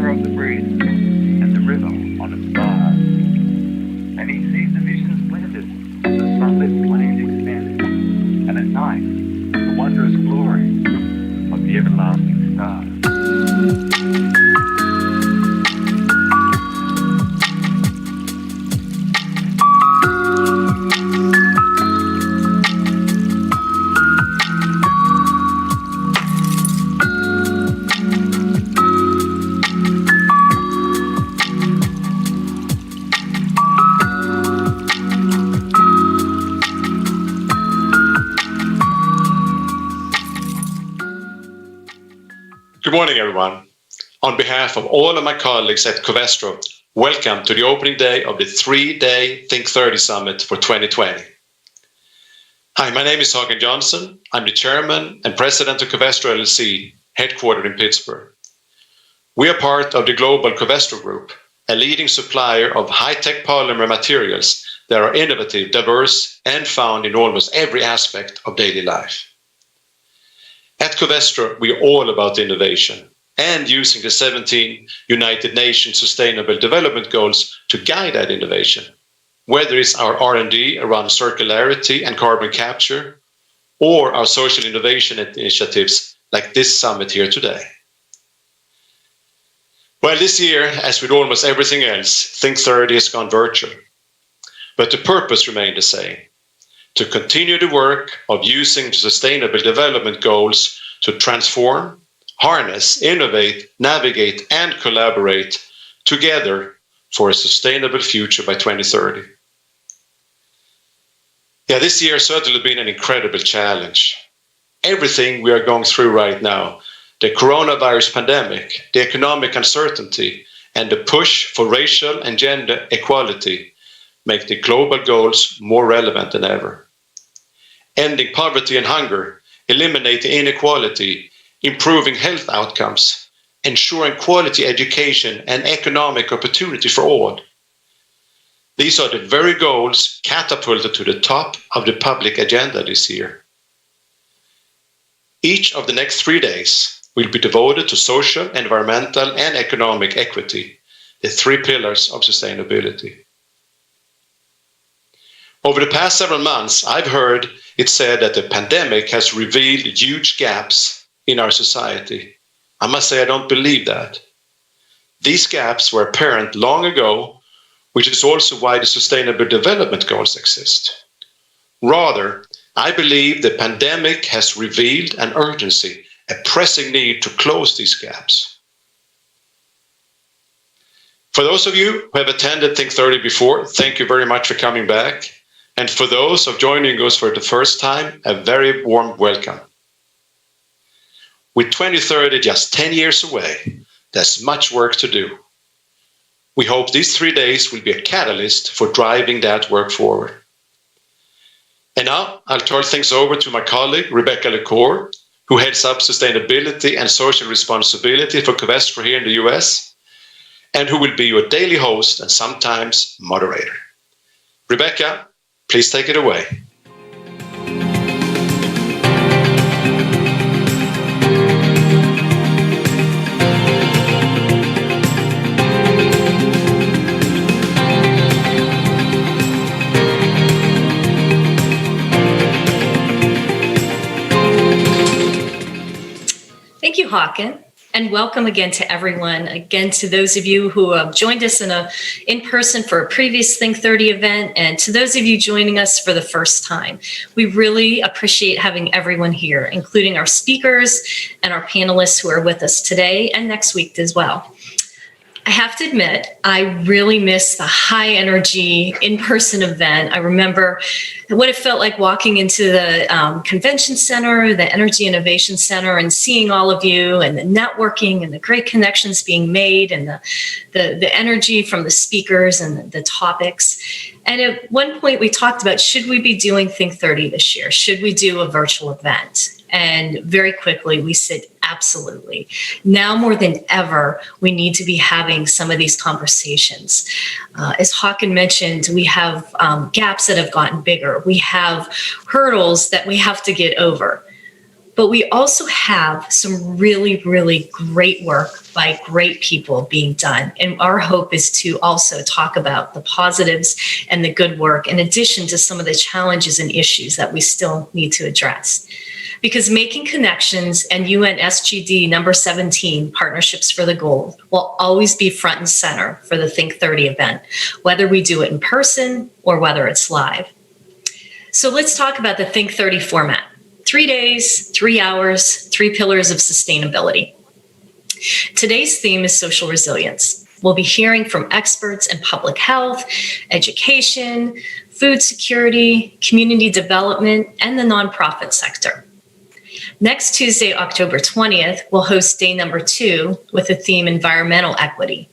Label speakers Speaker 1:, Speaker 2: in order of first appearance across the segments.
Speaker 1: Of the breeze and the river on its bar, and he sees the vision splendid, the sunlit plain expanded, and at night the wondrous glory of the everlasting stars.
Speaker 2: Good morning, everyone. On behalf of all of my colleagues at Covestro, welcome to the opening day of the 3-day THINC30 Summit for 2020. Hi, my name is Håkan Johnson. I'm the chairman and president of Covestro LLC, headquartered in Pittsburgh. We are part of the global Covestro Group, a leading supplier of high-tech polymer materials that are innovative, diverse, and found in almost every aspect of daily life. At Covestro, we are all about innovation and using the 17 United Nations Sustainable Development Goals to guide that innovation, whether it's our R&D around circularity and carbon capture, or our social innovation initiatives like this summit here today. Well, this year, as with almost everything else, THINC30 has gone virtual, but the purpose remained the same: to continue the work of using the Sustainable Development Goals to transform, harness, innovate, navigate, and collaborate together for a sustainable future by 2030. Yeah, this year has certainly been an incredible challenge. Everything we are going through right now, the coronavirus pandemic, the economic uncertainty, and the push for racial and gender equality make the global goals more relevant than ever. Ending poverty and hunger, eliminating inequality, improving health outcomes, ensuring quality education and economic opportunity for all. These are the very goals catapulted to the top of the public agenda this year. Each of the next 3 days will be devoted to social, environmental, and economic equity, the 3 pillars of sustainability. Over the past several months, I've heard it said that the pandemic has revealed huge gaps in our society. I must say I don't believe that. These gaps were apparent long ago, which is also why the Sustainable Development Goals exist. Rather, I believe the pandemic has revealed an urgency, a pressing need to close these gaps. For those of you who have attended THINC30 before, thank you very much for coming back. And for those of joining us for the first time, a very warm welcome. With 2030 just 10 years away, there's much work to do. We hope these 3 days will be a catalyst for driving that work forward. And now I'll turn things over to my colleague, Rebecca LeCour, who heads up sustainability and social responsibility for Covestro here in the US, and who will be your daily host and sometimes moderator. Rebecca, please take it away.
Speaker 3: Thank you, Håkan, and welcome again to everyone. Again, to those of you who have joined us in person for a previous THINC30 event, and to those of you joining us for the first time. We really appreciate having everyone here, including our speakers and our panelists who are with us today and next week as well. I have to admit, I really miss the high energy in-person event. I remember what it felt like walking into the convention center, the Energy Innovation Center, and seeing all of you and the networking and the great connections being made and the energy from the speakers and the topics. And at one point we talked about, should we be doing Think30 this year? Should we do a virtual event? And very quickly we said, absolutely. Now more than ever, we need to be having some of these conversations. As Håkan mentioned, we have gaps that have gotten bigger. We have hurdles that we have to get over. But we also have some really, really great work by great people being done. And our hope is to also talk about the positives and the good work, in addition to some of the challenges and issues that we still need to address. Because making connections and UN SGD number 17, Partnerships for the Goal, will always be front and center for the Think30 event, whether we do it in person or whether it's live. So let's talk about the Think30 format. 3 days, 3 hours, 3 pillars of sustainability. Today's theme is social resilience. We'll be hearing from experts in public health, education, food security, community development, and the nonprofit sector. Next Tuesday, October 20th, we'll host day number 2 with the theme environmental equity.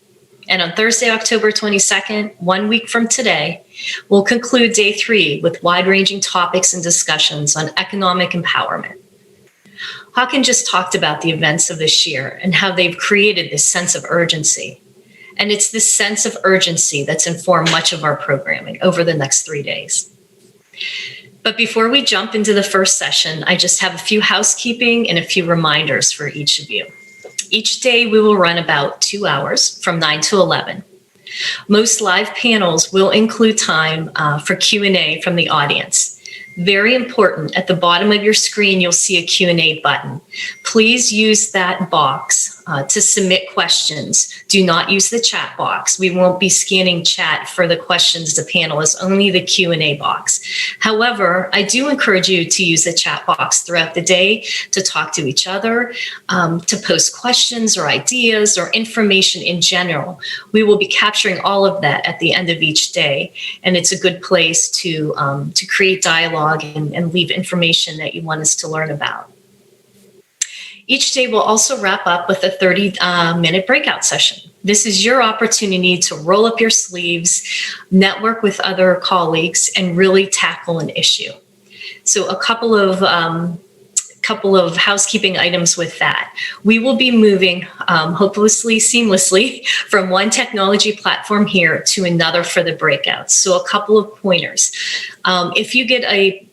Speaker 3: And on Thursday, October 22nd, 1 week from today, we'll conclude day 3 with wide-ranging topics and discussions on economic empowerment. Håkan just talked about the events of this year and how they've created this sense of urgency. And it's this sense of urgency that's informed much of our programming over the next 3 days. But before we jump into the first session, I just have a few housekeeping and a few reminders for each of you. Each day we will run about 2 hours from 9 to 11. Most live panels will include time for Q&A from the audience. Very important, at the bottom of your screen, you'll see a Q&A button. Please use that box to submit questions. Do not use the chat box. We won't be scanning chat for the questions to panelists, only the Q&A box. However, I do encourage you to use the chat box throughout the day to talk to each other, to post questions or ideas or information in general. We will be capturing all of that at the end of each day, and it's a good place to create dialogue and leave information that you want us to learn about. Each day will also wrap up with a 30-minute breakout session. This is your opportunity to roll up your sleeves, network with other colleagues, and really tackle an issue. So a couple of housekeeping items with that. We will be moving, hopefully seamlessly, from one technology platform here to another for the breakouts. So a couple of pointers.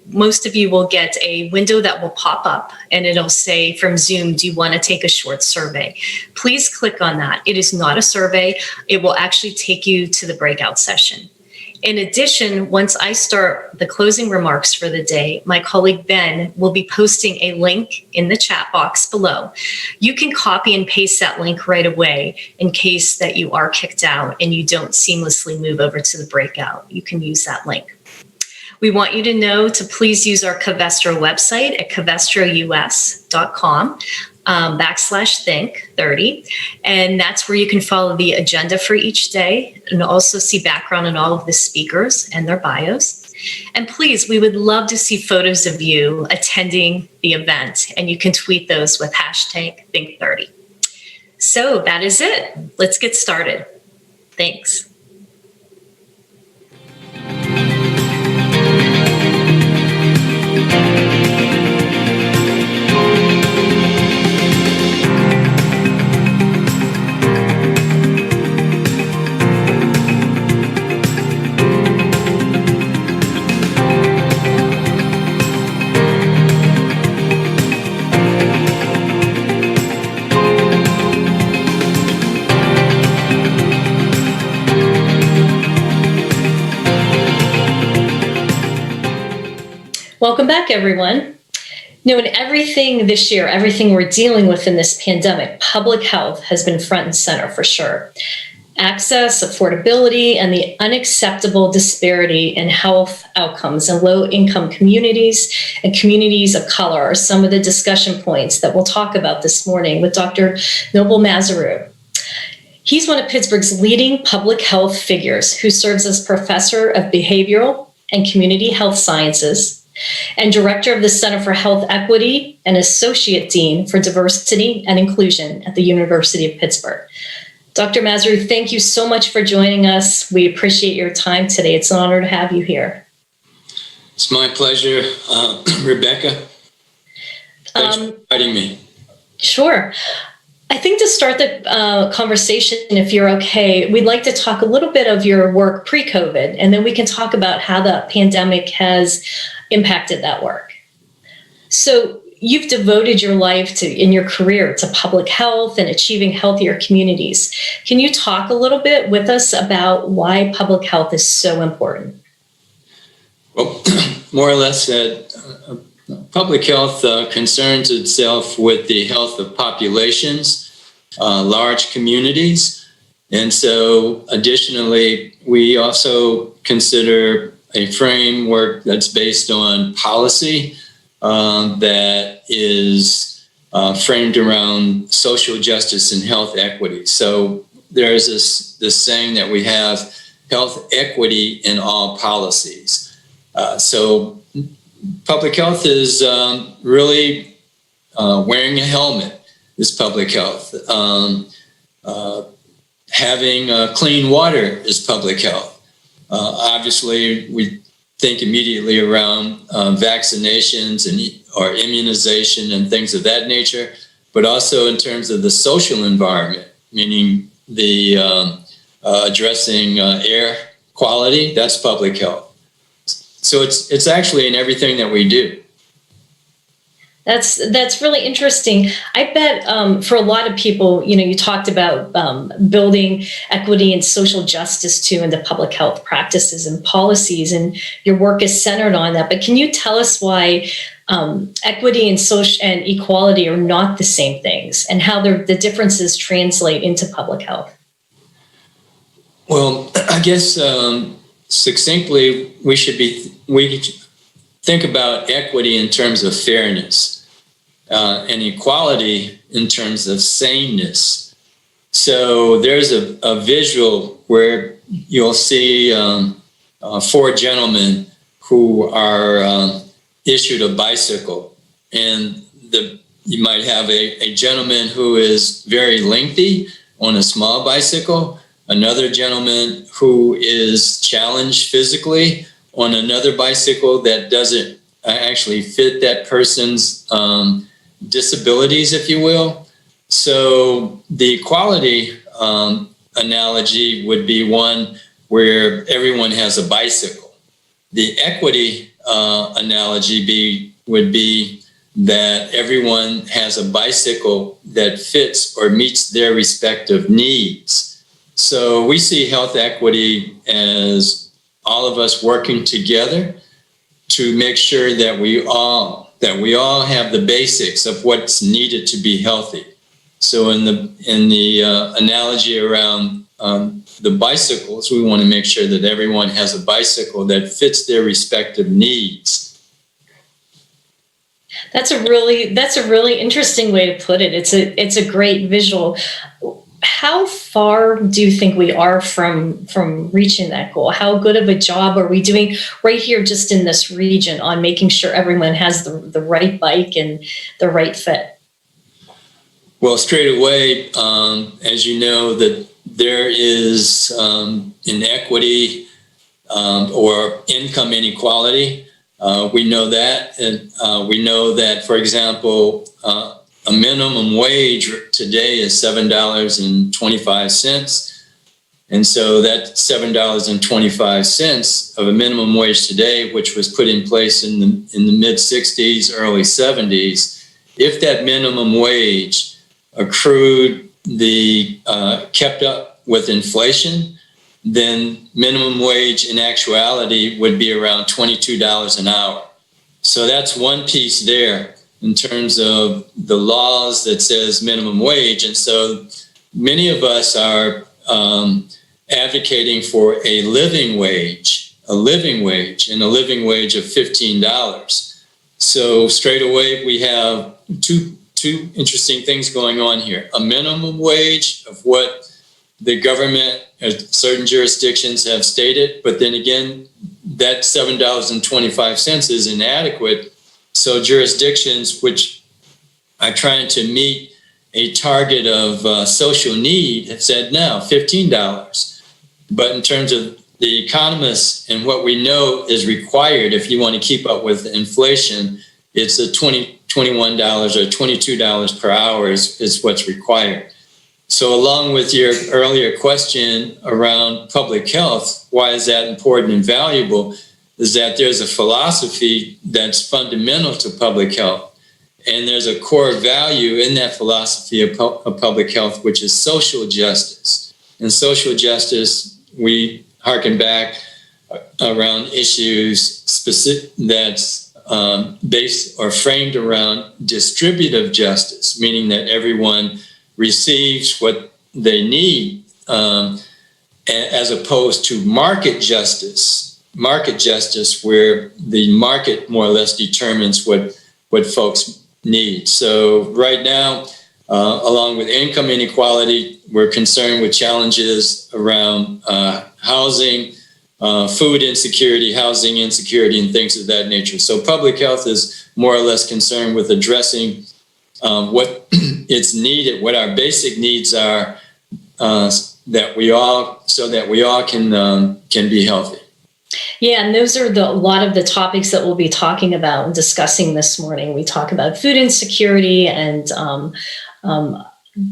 Speaker 3: Most of you will get a window that will pop up and it'll say from Zoom, do you want to take a short survey? Please click on that. It is not a survey. It will actually take you to the breakout session. In addition, once I start the closing remarks for the day, my colleague Ben will be posting a link in the chat box below. You can copy and paste that link right away in case that you are kicked out and you don't seamlessly move over to the breakout. You can use that link. We want you to know to please use our Covestro website at covestrous.com. /Think30, and that's where you can follow the agenda for each day and also see background on all of the speakers and their bios. And please, we would love to see photos of you attending the event, and you can tweet those with #Think30. So that is it. Let's get started. Thanks. Welcome back, everyone. In everything this year, everything we're dealing with in this pandemic, public health has been front and center for sure. Access, affordability, and the unacceptable disparity in health outcomes in low-income communities and communities of color are some of the discussion points that we'll talk about this morning with Dr. Noble Mazaru. He's one of Pittsburgh's leading public health figures who serves as professor of behavioral and community health sciences and director of the Center for Health Equity and associate dean for diversity and inclusion at the University of Pittsburgh. Dr. Mazrou, thank you so much for joining us. We appreciate your time today. It's an honor to have you here.
Speaker 4: It's my pleasure, Rebecca. Thanks for inviting me.
Speaker 3: Sure. I think to start the conversation, if you're okay, we'd like to talk a little bit of your work pre-COVID, and then we can talk about how the pandemic has impacted that work. So you've devoted your life to, in your career, to public health and achieving healthier communities. Can you talk a little bit with us about why public health is so important?
Speaker 4: Well, more or less, public health concerns itself with the health of populations, large communities. And so additionally, we also consider a framework that's based on policy that is framed around social justice and health equity. So there's this saying that we have health equity in all policies. So public health is really wearing a helmet is public health. Having clean water is public health. Obviously, we think immediately around vaccinations or immunization and things of that nature, but also in terms of the social environment, meaning the addressing air quality, that's public health. So it's actually in everything that we do.
Speaker 3: That's really interesting. I bet for a lot of people, you talked about building equity and social justice too into public health practices and policies, and your work is centered on that. But can you tell us why equity and social and equality are not the same things, and how the differences translate into public health?
Speaker 4: Well, I guess succinctly, we think about equity in terms of fairness and equality in terms of sameness. So there's a visual where you'll see four gentlemen who are issued a bicycle, and you might have a gentleman who is very lengthy on a small bicycle, another gentleman who is challenged physically on another bicycle that doesn't actually fit that person's disabilities, if you will. So the equality analogy would be one where everyone has a bicycle. The equity analogy would be that everyone has a bicycle that fits or meets their respective needs. So we see health equity as all of us working together to make sure that we all have the basics of what's needed to be healthy. So in the analogy around the bicycles, we want to make sure that everyone has a bicycle that fits their respective needs.
Speaker 3: That's a really interesting way to put it. It's a great visual. How far do you think we are from reaching that goal? How good of a job are we doing right here just in this region on making sure everyone has the right bike and the right fit?
Speaker 4: Well, straight away, as you know, that there is inequity or income inequality. We know that. And we know that, for example, a minimum wage today is $7.25. And so that $7.25 of a minimum wage today, which was put in place in the mid 60s, early 70s, if that minimum wage accrued kept up with inflation, then minimum wage in actuality would be around $22 an hour. So that's one piece there in terms of the laws that says minimum wage. And so many of us are advocating for a living wage of $15. So straight away, we have two interesting things going on here. A minimum wage of what the government, certain jurisdictions have stated, but then again, that $7.25 is inadequate. So jurisdictions which are trying to meet a target of social need have said no, $15. But in terms of the economists and what we know is required if you want to keep up with inflation, it's a $21 or $22 per hour is what's required. So along with your earlier question around public health, why is that important and valuable, is that there's a philosophy that's fundamental to public health. And there's a core value in that philosophy of public health, which is social justice. And social justice, we harken back around issues specific that's based or framed around distributive justice, meaning that everyone receives what they need, as opposed to market justice where the market more or less determines what folks need. So right now, along with income inequality, we're concerned with challenges around housing, food insecurity, housing insecurity, and things of that nature. So public health is more or less concerned with addressing what it's needed, what our basic needs are, that we all can be healthy.
Speaker 3: Yeah, and those are a lot of the topics that we'll be talking about and discussing this morning. We talk about food insecurity and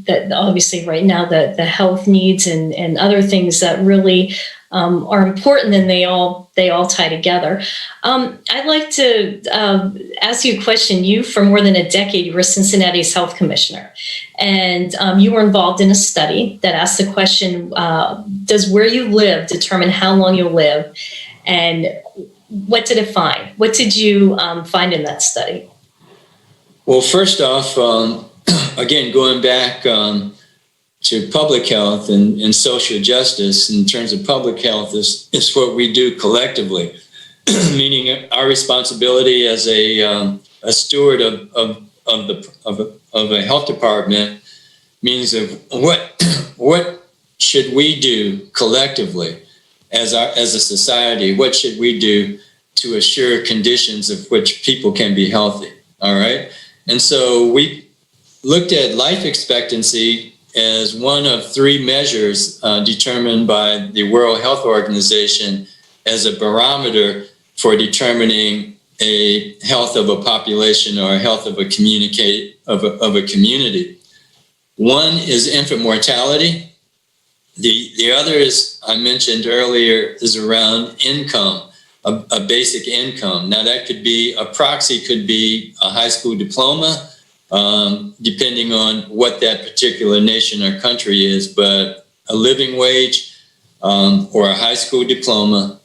Speaker 3: that obviously right now the health needs and other things that really are important, and they all tie together. I'd like to ask you a question. You, for more than a decade, you were Cincinnati's health commissioner, and you were involved in a study that asked the question, does where you live determine how long you'll live? And what did it find? What did you find in that study?
Speaker 4: Well, first off, again, going back to public health and social justice, in terms of public health, is what we do collectively, meaning our responsibility as a steward of a health department means of what should we do collectively as a society? What should we do to assure conditions of which people can be healthy? All right, and so we looked at life expectancy as one of three measures determined by the World Health Organization as a barometer for determining a health of a population or a health of a community. One is infant mortality. The other is, I mentioned earlier, is around income, a basic income. Now that could be, a proxy could be a high school diploma, depending on what that particular nation or country is, but a living wage or a high school diploma,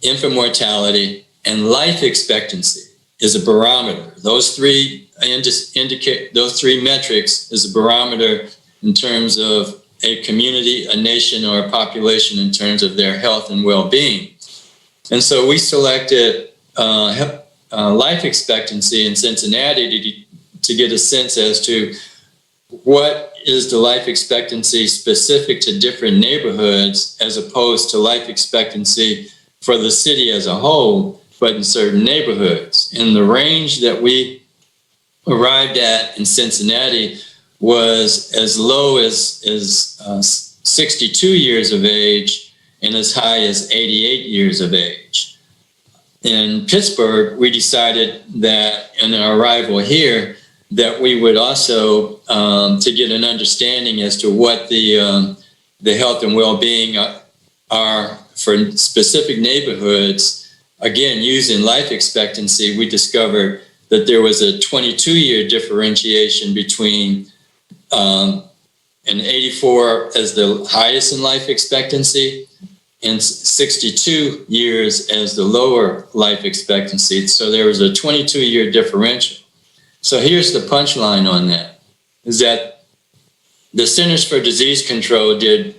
Speaker 4: infant mortality, and life expectancy is a barometer. Those three indicate, those three metrics is a barometer in terms of a community, a nation, or a population in terms of their health and well-being. And so we selected life expectancy in Cincinnati to get a sense as to what is the life expectancy specific to different neighborhoods as opposed to life expectancy for the city as a whole, but in certain neighborhoods. And the range that we arrived at in Cincinnati was as low as 62 years of age and as high as 88 years of age. In Pittsburgh, we decided that in our arrival here, that we would also, to get an understanding as to what the health and well-being are for specific neighborhoods, again, using life expectancy, we discovered that there was a 22-year differentiation between an 84 as the highest in life expectancy and 62 years as the lower life expectancy. So there was a 22-year differential. So here's the punchline on that, is that the Centers for Disease Control did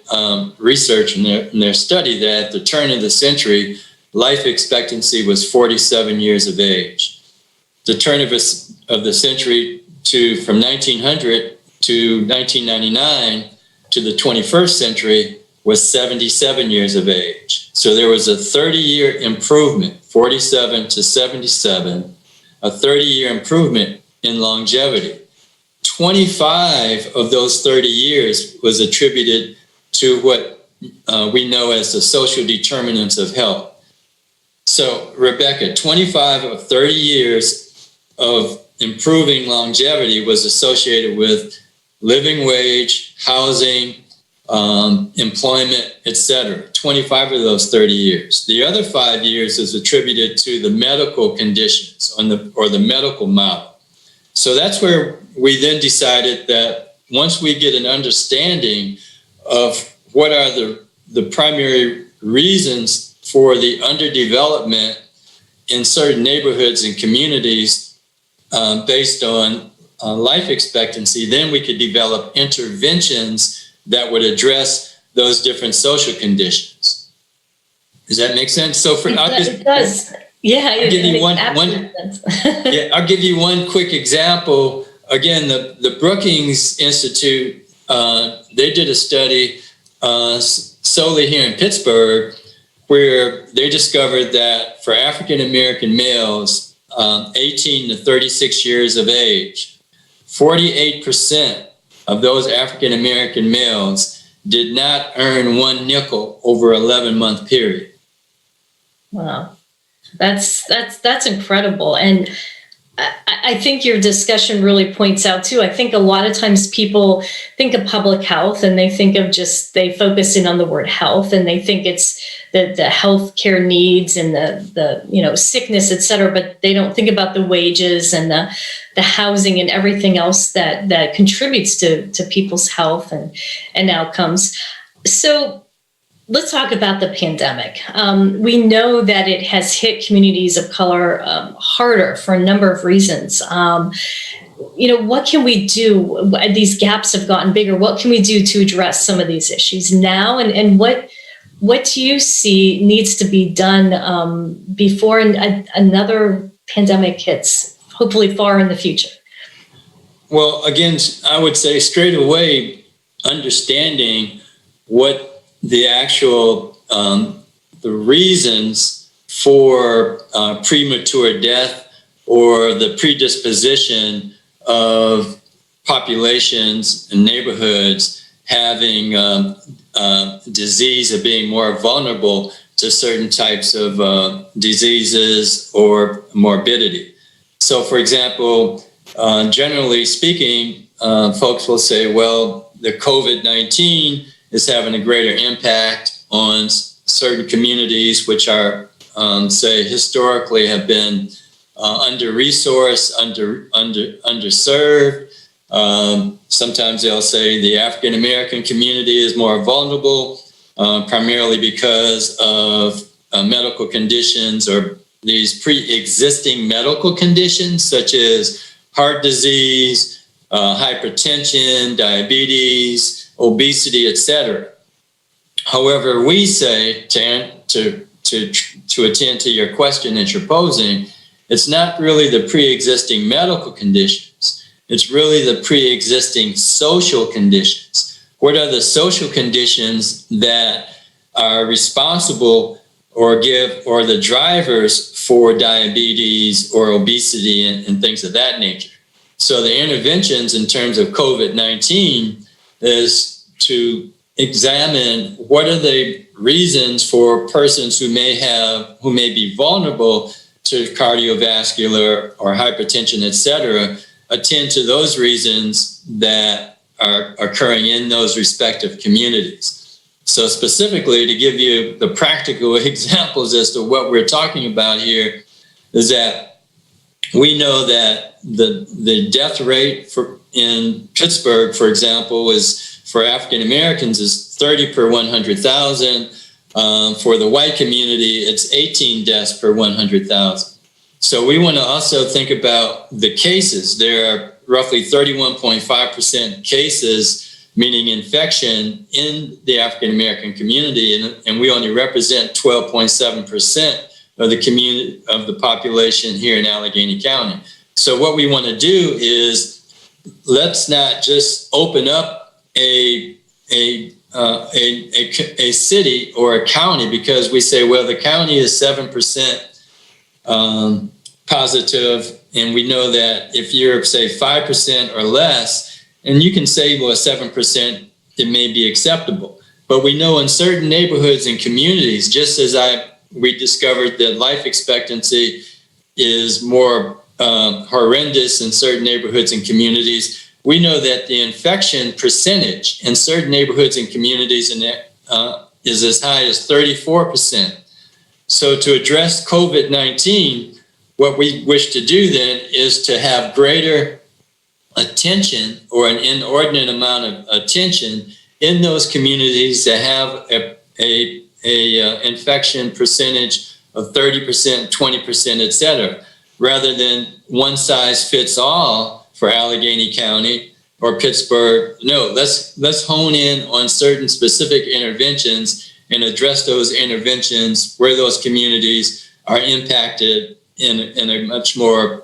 Speaker 4: research in their study that at the turn of the century, life expectancy was 47 years of age. The turn of the century from 1900 to 1999, to the 21st century was 77 years of age. So there was a 30-year improvement, 47 to 77, a 30-year improvement in longevity. 25 of those 30 years was attributed to what we know as the social determinants of health. So, Rebecca, 25 of 30 years of improving longevity was associated with living wage, housing, employment, etc. 25 of those 30 years. The other 5 years is attributed to the medical conditions or the medical model. So that's where we then decided that once we get an understanding of what are the primary reasons for the underdevelopment in certain neighborhoods and communities based on life expectancy, then we could develop interventions that would address those different social conditions. Does that make sense? So
Speaker 3: it does. Yeah,
Speaker 4: I'll give you one quick example. Again, the Brookings Institute, they did a study solely here in Pittsburgh where they discovered that for African American males 18 to 36 years of age, 48% of those African American males did not earn one nickel over an 11-month period.
Speaker 3: Wow. That's incredible. And I think your discussion really points out too. I think a lot of times people think of public health and they think of they focus in on the word health and they think it's the healthcare needs and the sickness, et cetera, but they don't think about the wages and the housing and everything else that contributes to people's health and outcomes. So let's talk about the pandemic. We know that it has hit communities of color harder for a number of reasons. What can we do? These gaps have gotten bigger. What can we do to address some of these issues now? And what do you see needs to be done before another pandemic hits, hopefully far in the future?
Speaker 4: Well, again, I would say straight away, understanding what the actual the reasons for premature death or the predisposition of populations and neighborhoods having disease or being more vulnerable to certain types of diseases or morbidity. So, for example, generally speaking, folks will say, well, the COVID-19 is having a greater impact on certain communities which are, say, historically have been under-resourced, underserved. Sometimes they'll say the African American community is more vulnerable, primarily because of medical conditions or these pre-existing medical conditions such as heart disease, hypertension, diabetes, obesity, etc. However, we say to attend to your question that you're posing, it's not really the pre-existing medical conditions. It's really the pre-existing social conditions. What are the social conditions that are responsible or the drivers for diabetes or obesity and things of that nature? So the interventions in terms of COVID-19 is to examine what are the reasons for persons who may be vulnerable to cardiovascular or hypertension, et cetera, attend to those reasons that are occurring in those respective communities. So specifically, to give you the practical examples as to what we're talking about here, is that we know that the death rate in Pittsburgh, for example, for African Americans is 30 per 100,000. For the white community, it's 18 deaths per 100,000. So we want to also think about the cases. There are roughly 31.5% cases, meaning infection, in the African American community, and we only represent 12.7% of the community of the population here in Allegheny County. So what we want to do is let's not just open up a a city or a county, because we say, well, the county is 7% positive, and we know that if you're, say, 5% or less, and you can say, well, 7%, it may be acceptable. But we know in certain neighborhoods and communities, just as we discovered that life expectancy is more horrendous in certain neighborhoods and communities, we know that the infection percentage in certain neighborhoods and communities is as high as 34%. So to address COVID-19, what we wish to do then is to have greater attention, or an inordinate amount of attention, in those communities that have a infection percentage of 30%, 20%, et cetera, rather than one size fits all for Allegheny County or Pittsburgh. No, let's hone in on certain specific interventions and address those interventions where those communities are impacted in a much more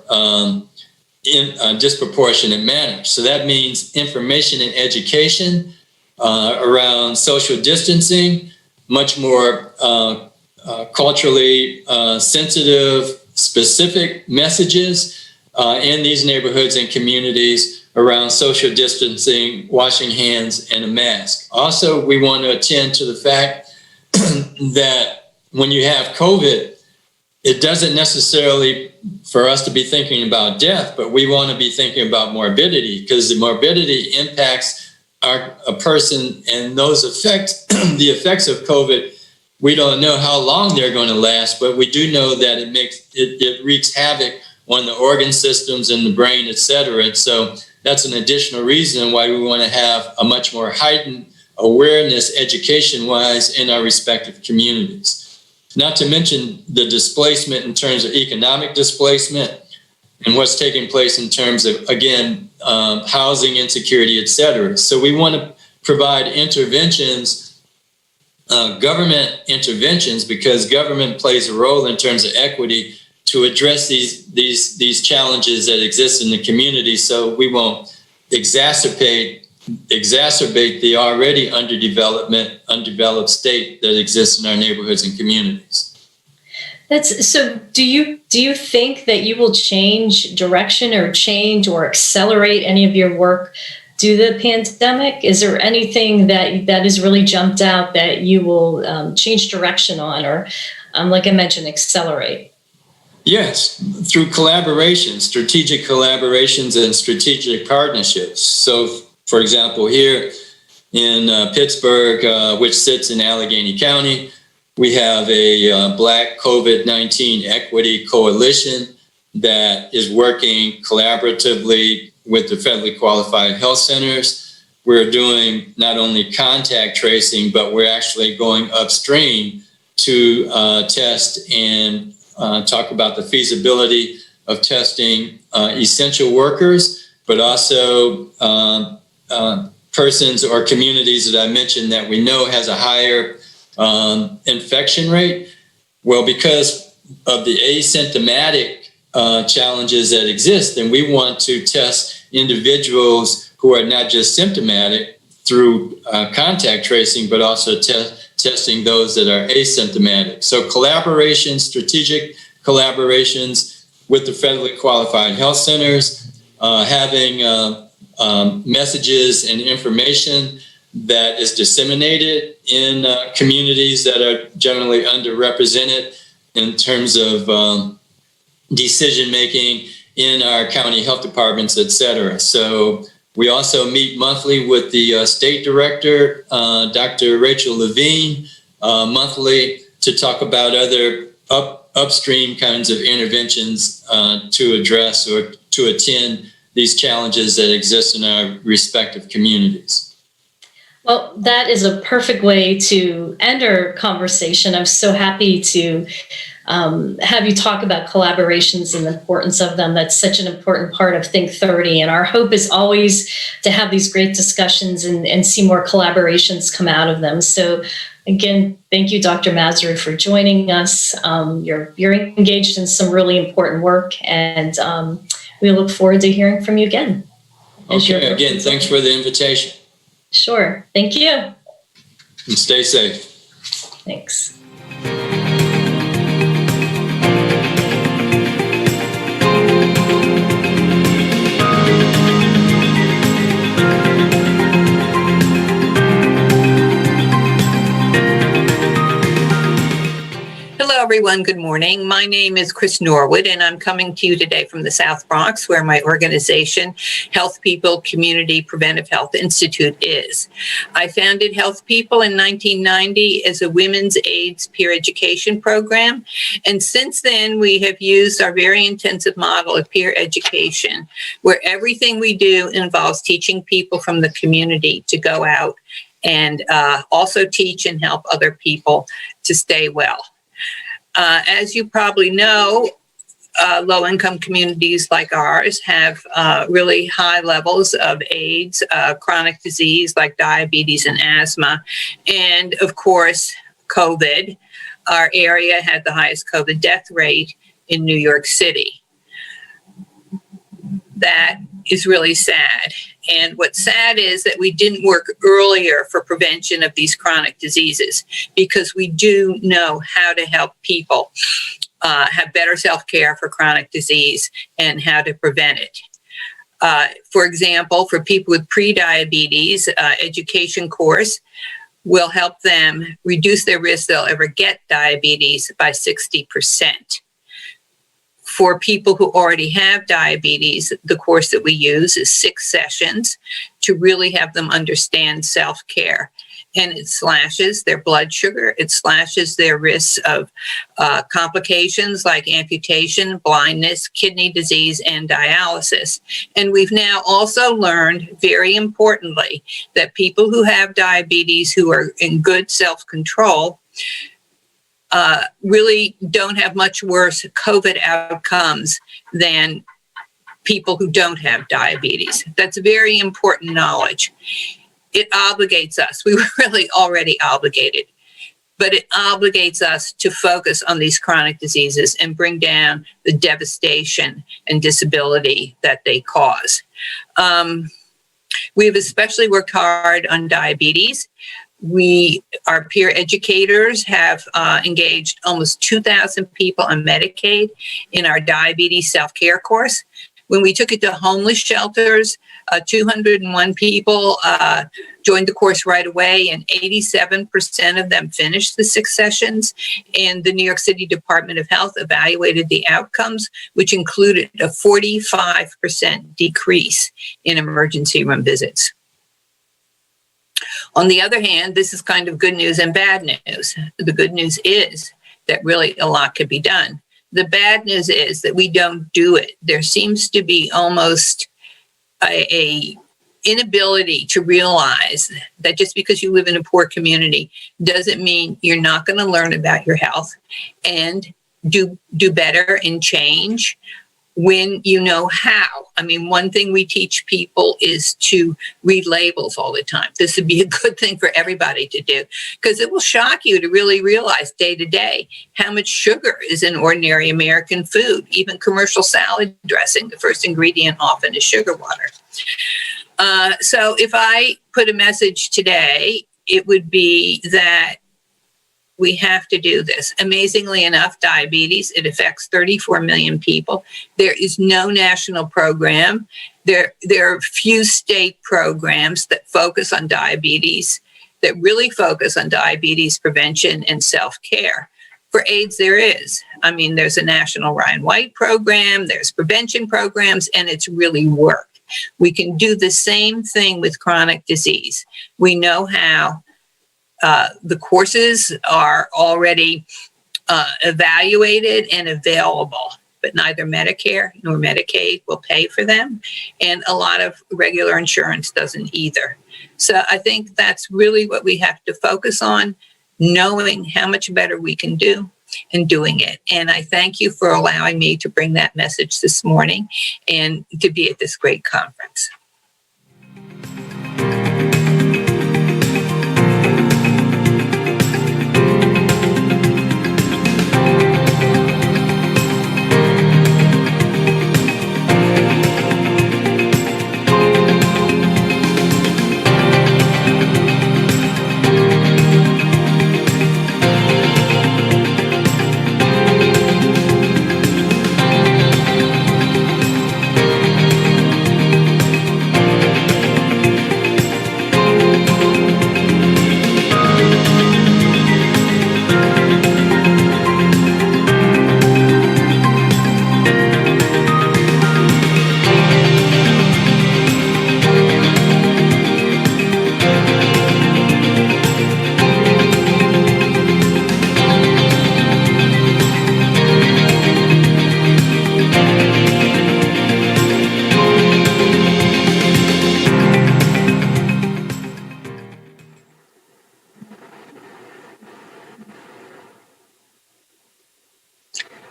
Speaker 4: disproportionate manner. So that means information and education around social distancing, much more culturally sensitive, specific messages in these neighborhoods and communities around social distancing, washing hands, and a mask. Also, we want to attend to the fact that when you have COVID, it doesn't necessarily for us to be thinking about death, but we want to be thinking about morbidity, because the morbidity impacts a person, and those effects, the effects of COVID, we don't know how long they're going to last, but we do know that it wreaks havoc on the organ systems in the brain, et cetera. And so that's an additional reason why we want to have a much more heightened awareness education-wise in our respective communities. Not to mention the displacement in terms of economic displacement and what's taking place in terms of, again, housing insecurity, et cetera. So we want to provide interventions, government interventions, because government plays a role in terms of equity to address these challenges that exist in the community, so we won't exacerbate the already undeveloped state that exists in our neighborhoods and communities.
Speaker 3: So do you think that you will change direction or change or accelerate any of your work due to the pandemic? Is there anything that has really jumped out that you will change direction on, or like I mentioned, accelerate?
Speaker 4: Yes, through collaborations, strategic collaborations and strategic partnerships. So, for example, here in Pittsburgh, which sits in Allegheny County, we have a Black COVID-19 Equity Coalition that is working collaboratively with the federally qualified health centers. We're doing not only contact tracing, but we're actually going upstream to test and talk about the feasibility of testing essential workers, but also persons or communities that I mentioned that we know has a higher infection rate. Well, because of the asymptomatic challenges that exist, then we want to test individuals who are not just symptomatic through contact tracing, but also testing those that are asymptomatic. So collaborations, strategic collaborations with the federally qualified health centers, having messages and information that is disseminated in communities that are generally underrepresented in terms of decision-making in our county health departments, et cetera. So we also meet monthly with the state director, Dr. Rachel Levine, monthly to talk about other upstream kinds of interventions to address or to attend these challenges that exist in our respective communities.
Speaker 3: Well, that is a perfect way to end our conversation. I'm so happy to have you talk about collaborations and the importance of them. That's such an important part of THINC30. And our hope is always to have these great discussions and see more collaborations come out of them. So again, thank you, Dr. Masri, for joining us. You're engaged in some really important work, and we look forward to hearing from you again.
Speaker 4: Okay, again, thanks for the invitation.
Speaker 3: Sure. Thank you.
Speaker 4: And stay safe.
Speaker 3: Thanks.
Speaker 5: Hello, everyone. Good morning. My name is Chris Norwood, and I'm coming to you today from the South Bronx, where my organization, Health People Community Preventive Health Institute, is. I founded Health People in 1990 as a women's AIDS peer education program, and since then, we have used our very intensive model of peer education, where everything we do involves teaching people from the community to go out and also teach and help other people to stay well. As you probably know, low-income communities like ours have really high levels of AIDS, chronic disease like diabetes and asthma, and of course, COVID. Our area had the highest COVID death rate in New York City. That is really sad. And what's sad is that we didn't work earlier for prevention of these chronic diseases, because we do know how to help people have better self-care for chronic disease and how to prevent it. For example, for people with pre-diabetes, education course will help them reduce their risk they'll ever get diabetes by 60%. For people who already have diabetes, the course that we use is 6 sessions to really have them understand self-care. And it slashes their blood sugar. It slashes their risks of complications like amputation, blindness, kidney disease, and dialysis. And we've now also learned, very importantly, that people who have diabetes who are in good self-control really don't have much worse COVID outcomes than people who don't have diabetes. That's very important knowledge. It obligates us. We were really already obligated, but it obligates us to focus on these chronic diseases and bring down the devastation and disability that they cause. We've especially worked hard on diabetes. Our peer educators have engaged almost 2,000 people on Medicaid in our diabetes self-care course. When we took it to homeless shelters, 201 people joined the course right away, and 87% of them finished the 6 sessions. And the New York City Department of Health evaluated the outcomes, which included a 45% decrease in emergency room visits. On the other hand, this is kind of good news and bad news. The good news is that really a lot could be done. The bad news is that we don't do it. There seems to be almost a inability to realize that just because you live in a poor community doesn't mean you're not going to learn about your health and do better and change when you know how. I mean, one thing we teach people is to read labels all the time. This would be a good thing for everybody to do, because it will shock you to really realize day to day how much sugar is in ordinary American food. Even commercial salad dressing, the first ingredient often is sugar water. So if I put a message today, it would be that we have to do this. Amazingly enough, diabetes, it affects 34 million people. There is no national program. There are few state programs that focus on diabetes, that really focus on diabetes prevention and self-care. For AIDS, there is. I mean, there's a national Ryan White program, there's prevention programs, and it's really worked. We can do the same thing with chronic disease. We know how. The courses are already evaluated and available, but neither Medicare nor Medicaid will pay for them, and a lot of regular insurance doesn't either. So I think that's really what we have to focus on, knowing how much better we can do and doing it. And I thank you for allowing me to bring that message this morning and to be at this great conference.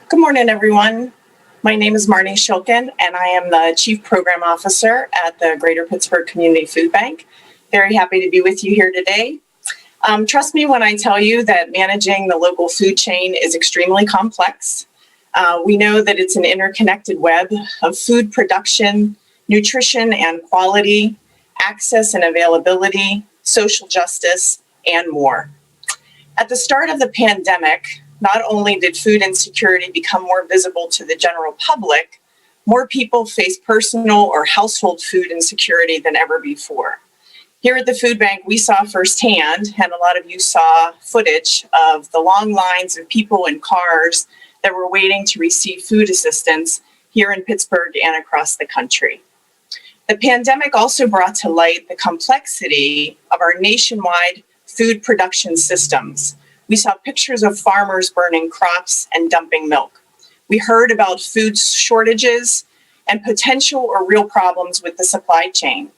Speaker 6: Good morning, everyone. My name is Marnie Shilkin, and I am the Chief Program Officer at the Greater Pittsburgh Community Food Bank. Very happy to be with you here today. Trust me when I tell you that managing the local food chain is extremely complex. We know that it's an interconnected web of food production, nutrition and quality, access and availability, social justice, and more. At the start of the pandemic, not only did food insecurity become more visible to the general public, more people face personal or household food insecurity than ever before. Here at the food bank, we saw firsthand, and a lot of you saw footage of the long lines of people in cars that were waiting to receive food assistance here in Pittsburgh and across the country. The pandemic also brought to light the complexity of our nationwide food production systems. We saw pictures of farmers burning crops and dumping milk. We heard about food shortages and potential or real problems with the supply chain.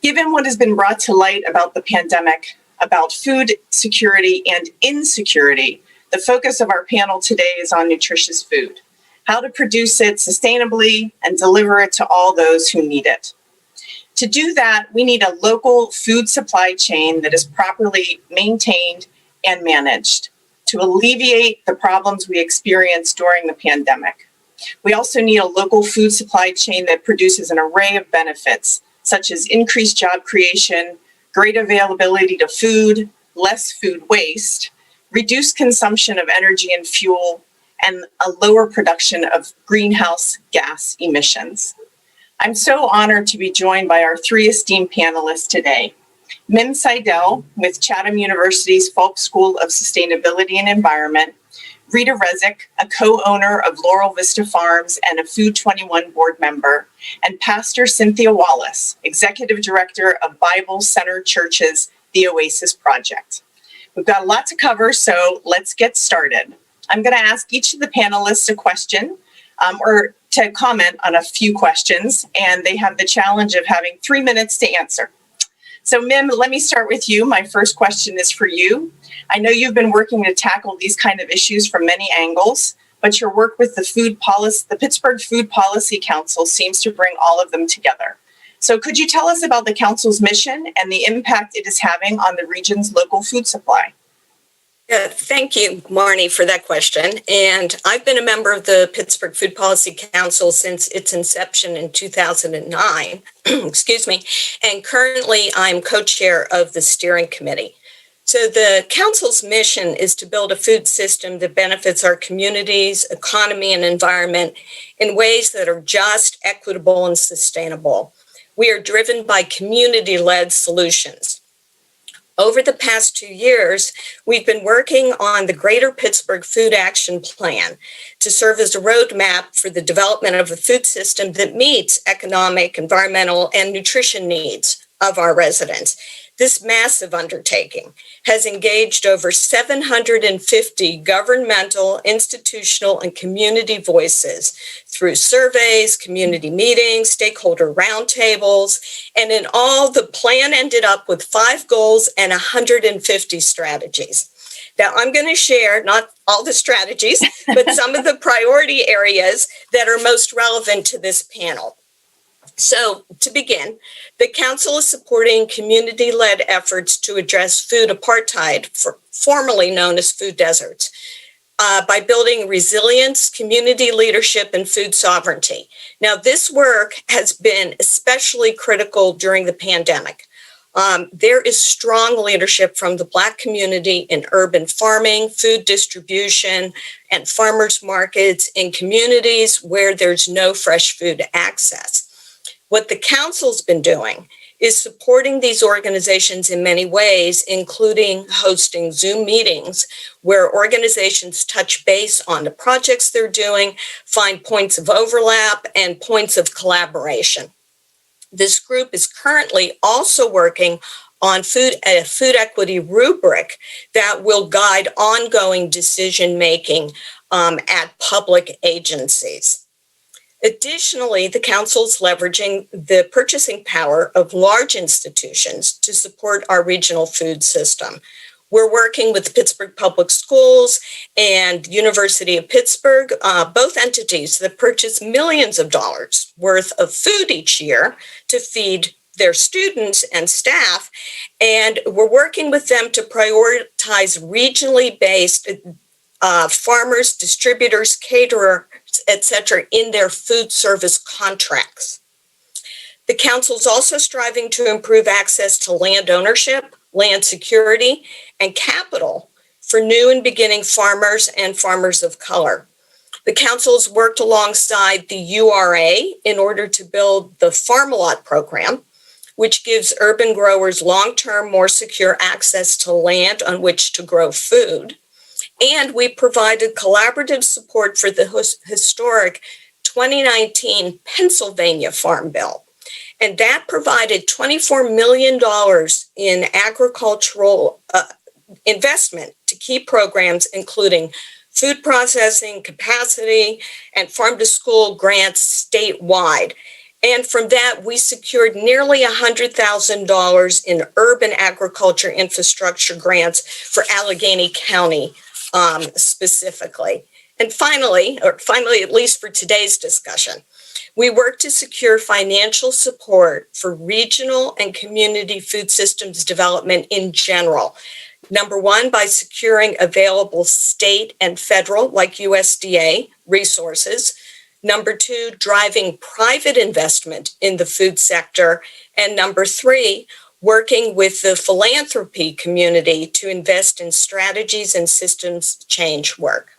Speaker 6: Given what has been brought to light about the pandemic, about food security and insecurity, the focus of our panel today is on nutritious food, how to produce it sustainably and deliver it to all those who need it. To do that, we need a local food supply chain that is properly maintained and managed to alleviate the problems we experienced during the pandemic. We also need a local food supply chain that produces an array of benefits, such as increased job creation, great availability to food, less food waste, reduced consumption of energy and fuel, and a lower production of greenhouse gas emissions. I'm so honored to be joined by our three esteemed panelists today. Mim Seidel with Chatham University's Falk School of Sustainability and Environment, Rita Rezick, a co-owner of Laurel Vista Farms and a Food 21 board member, and Pastor Cynthia Wallace, Executive Director of Bible Center Church's The Oasis Project. We've got a lot to cover, so let's get started. I'm going to ask each of the panelists a question or to comment on a few questions, and they have the challenge of having 3 minutes to answer. So Mim, let me start with you. My first question is for you. I know you've been working to tackle these kind of issues from many angles, but your work with the Pittsburgh Food Policy Council seems to bring all of them together. So could you tell us about the council's mission and the impact it is having on the region's local food supply?
Speaker 7: Yeah, thank you, Marnie, for that question. And I've been a member of the Pittsburgh Food Policy Council since its inception in 2009, excuse me, and currently I'm co-chair of the steering committee. So the council's mission is to build a food system that benefits our communities, economy, and environment in ways that are just, equitable, and sustainable. We are driven by community-led solutions. Over the past 2 years, we've been working on the Greater Pittsburgh Food Action Plan to serve as a roadmap for the development of a food system that meets economic, environmental, and nutrition needs of our residents. This massive undertaking has engaged over 750 governmental, institutional, and community voices through surveys, community meetings, stakeholder roundtables, and in all, the plan ended up with 5 goals and 150 strategies. Now, I'm going to share not all the strategies, but some of the priority areas that are most relevant to this panel. So, to begin, the council is supporting community-led efforts to address food apartheid, formerly known as food deserts, by building resilience, community leadership, and food sovereignty. Now, this work has been especially critical during the pandemic. There is strong leadership from the Black community in urban farming, food distribution, and farmers markets in communities where there's no fresh food access. What the council's been doing is supporting these organizations in many ways, including hosting Zoom meetings where organizations touch base on the projects they're doing, find points of overlap, and points of collaboration. This group is currently also working on a food equity rubric that will guide ongoing decision-making at public agencies. Additionally, the council's leveraging the purchasing power of large institutions to support our regional food system. We're working with the Pittsburgh Public Schools and University of Pittsburgh, both entities that purchase millions of dollars worth of food each year to feed their students and staff. And we're working with them to prioritize regionally based farmers, distributors, caterers, etc., in their food service contracts. The council is also striving to improve access to land ownership, land security, and capital for new and beginning farmers and farmers of color. The council has worked alongside the URA in order to build the Farm-A-Lot program, which gives urban growers long-term, more secure access to land on which to grow food. And we provided collaborative support for the historic 2019 Pennsylvania Farm Bill. And that provided $24 million in agricultural investment to key programs, including food processing, capacity, and farm-to-school grants statewide. And from that, we secured nearly $100,000 in urban agriculture infrastructure grants for Allegheny County specifically. And finally, at least for today's discussion, we work to secure financial support for regional and community food systems development in general. Number one, by securing available state and federal, like USDA, resources. Number two, driving private investment in the food sector. And number three, working with the philanthropy community to invest in strategies and systems change work.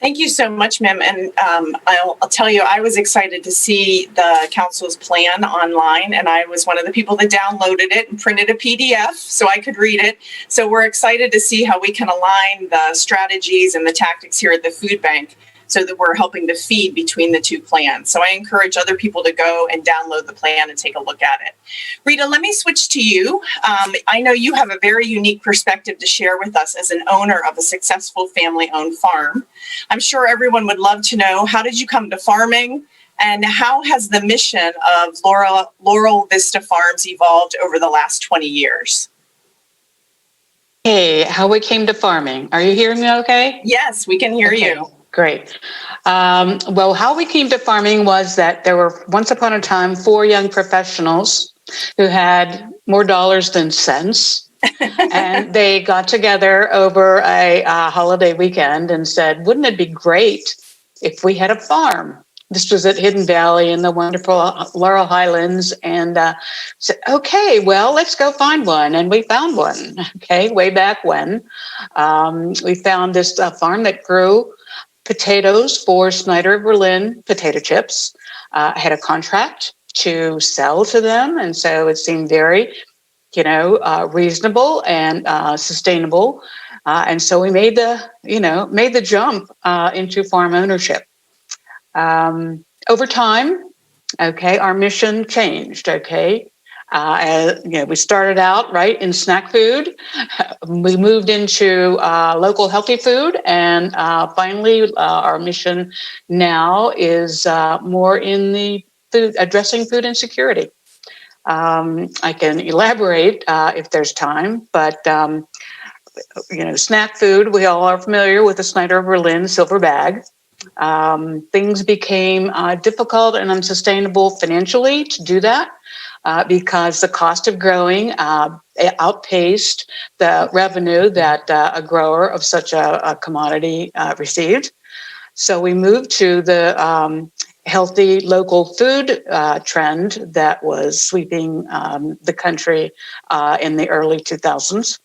Speaker 6: Thank you so much, Mim. And I'll tell you, I was excited to see the council's plan online, and I was one of the people that downloaded it and printed a PDF so I could read it. So we're excited to see how we can align the strategies and the tactics here at the food bank so that we're helping to feed between the two plans. So I encourage other people to go and download the plan and take a look at it. Rita, let me switch to you. I know you have a very unique perspective to share with us as an owner of a successful family-owned farm. I'm sure everyone would love to know, how did you come to farming, and how has the mission of Laurel Vista Farms evolved over the last 20 years?
Speaker 8: Hey, how we came to farming. Are you hearing me okay?
Speaker 6: Yes, we can hear you.
Speaker 8: Great. Well, how we came to farming was that there were once upon a time 4 young professionals who had more dollars than sense. And they got together over a holiday weekend and said, wouldn't it be great if we had a farm? This was at Hidden Valley in the wonderful Laurel Highlands, and said, okay, well, let's go find one. And we found one, okay, way back when. We found this farm that grew potatoes for Snyder Berlin potato chips. I had a contract to sell to them, and so it seemed very, reasonable and sustainable. And so we made the jump into farm ownership. Over time, okay, our mission changed. Okay, we started out right in snack food. We moved into local healthy food, and finally, our mission now is more in the food, addressing food insecurity. I can elaborate if there's time, but snack food, we all are familiar with the Snyder Berlin silver bag. Things became difficult and unsustainable financially to do that because the cost of growing outpaced the revenue that a grower of such a commodity received. So we moved to the healthy local food trend that was sweeping the country in the early 2000s.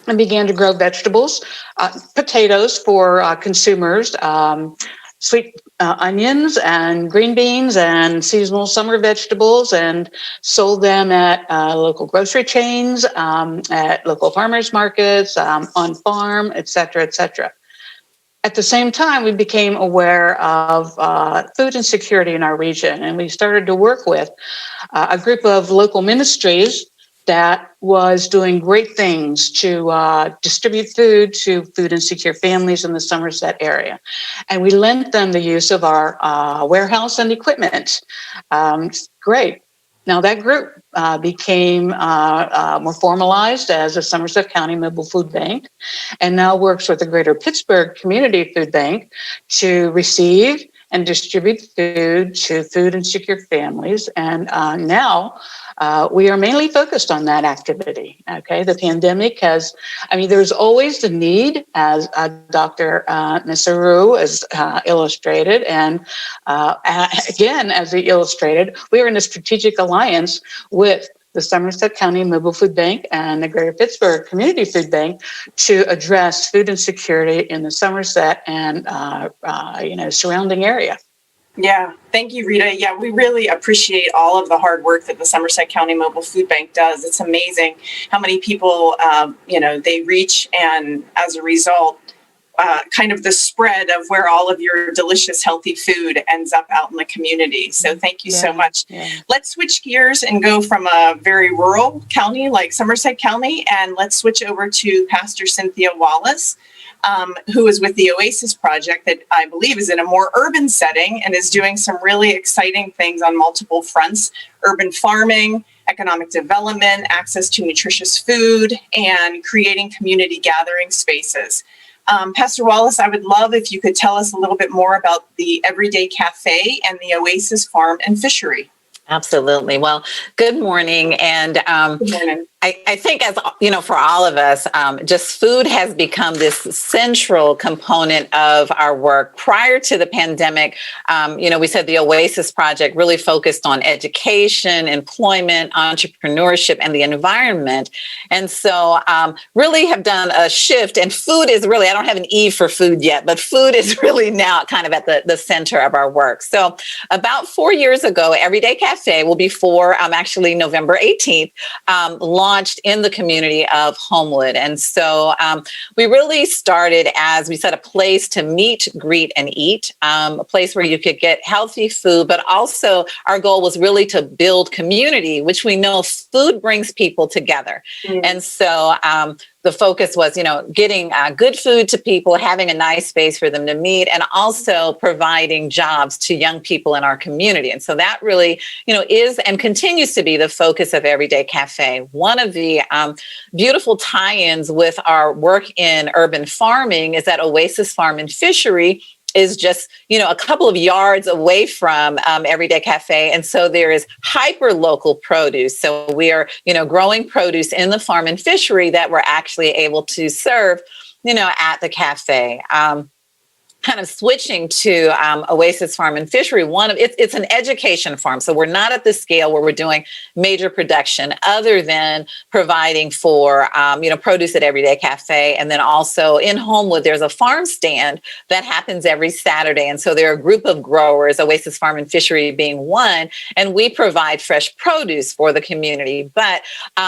Speaker 8: And began to grow vegetables, potatoes for consumers, sweet onions and green beans and seasonal summer vegetables, and sold them at local grocery chains, at local farmers markets, on farm, et cetera, et cetera. At the same time, we became aware of food insecurity in our region, and we started to work with a group of local ministries that was doing great things to distribute food to food insecure families in the Somerset area. And we lent them the use of our warehouse and equipment. Great. Now that group became more formalized as a Somerset County Mobile Food Bank, and now works with the Greater Pittsburgh Community Food Bank to receive and distribute food to food insecure families. And now we are mainly focused on that activity. Okay, the pandemic has, there's always the need, as Dr. Nasaru has illustrated, and again, as he illustrated, we are in a strategic alliance with the Somerset County Mobile Food Bank and the Greater Pittsburgh Community Food Bank to address food insecurity in the Somerset and surrounding area.
Speaker 6: Yeah, thank you, Rita. Yeah, we really appreciate all of the hard work that the Somerset County Mobile Food Bank does. It's amazing how many people, they reach, and as a result, kind of the spread of where all of your delicious, healthy food ends up out in the community. So thank you so much. Yeah. Let's switch gears and go from a very rural county like Somerset County, and let's switch over to Pastor Cynthia Wallace, who is with the Oasis Project that I believe is in a more urban setting and is doing some really exciting things on multiple fronts: urban farming, economic development, access to nutritious food, and creating community gathering spaces. Pastor Wallace, I would love if you could tell us a little bit more about the Everyday Cafe and the Oasis Farm and Fishery.
Speaker 9: Absolutely. Well, good morning. And
Speaker 6: Good morning.
Speaker 9: I think, as you know, for all of us, just food has become this central component of our work. Prior to the pandemic, we said the Oasis Project really focused on education, employment, entrepreneurship, and the environment. And so really have done a shift, and food is really, I don't have an E for food yet, but food is really now kind of at the center of our work. So about 4 years ago, Everyday Cafe will be actually November 18th, launched in the community of Homewood. And so we really started, as we said, a place to meet, greet, and eat, a place where you could get healthy food, but also our goal was really to build community, which we know food brings people together. Mm-hmm. And so the focus was, getting good food to people, having a nice space for them to meet, and also providing jobs to young people in our community. And so that really, is and continues to be the focus of Everyday Cafe. One of the beautiful tie-ins with our work in urban farming is that Oasis Farm and Fishery is just, a couple of yards away from Everyday Cafe. And so there is hyper local produce. So we are, growing produce in the farm and fishery that we're actually able to serve, at the cafe. Kind of switching to Oasis Farm and Fishery, it's an education farm. So we're not at the scale where we're doing major production, other than providing for, produce at Everyday Cafe. And then also in Homewood, there's a farm stand that happens every Saturday. And so there are a group of growers, Oasis Farm and Fishery being one, and we provide fresh produce for the community. But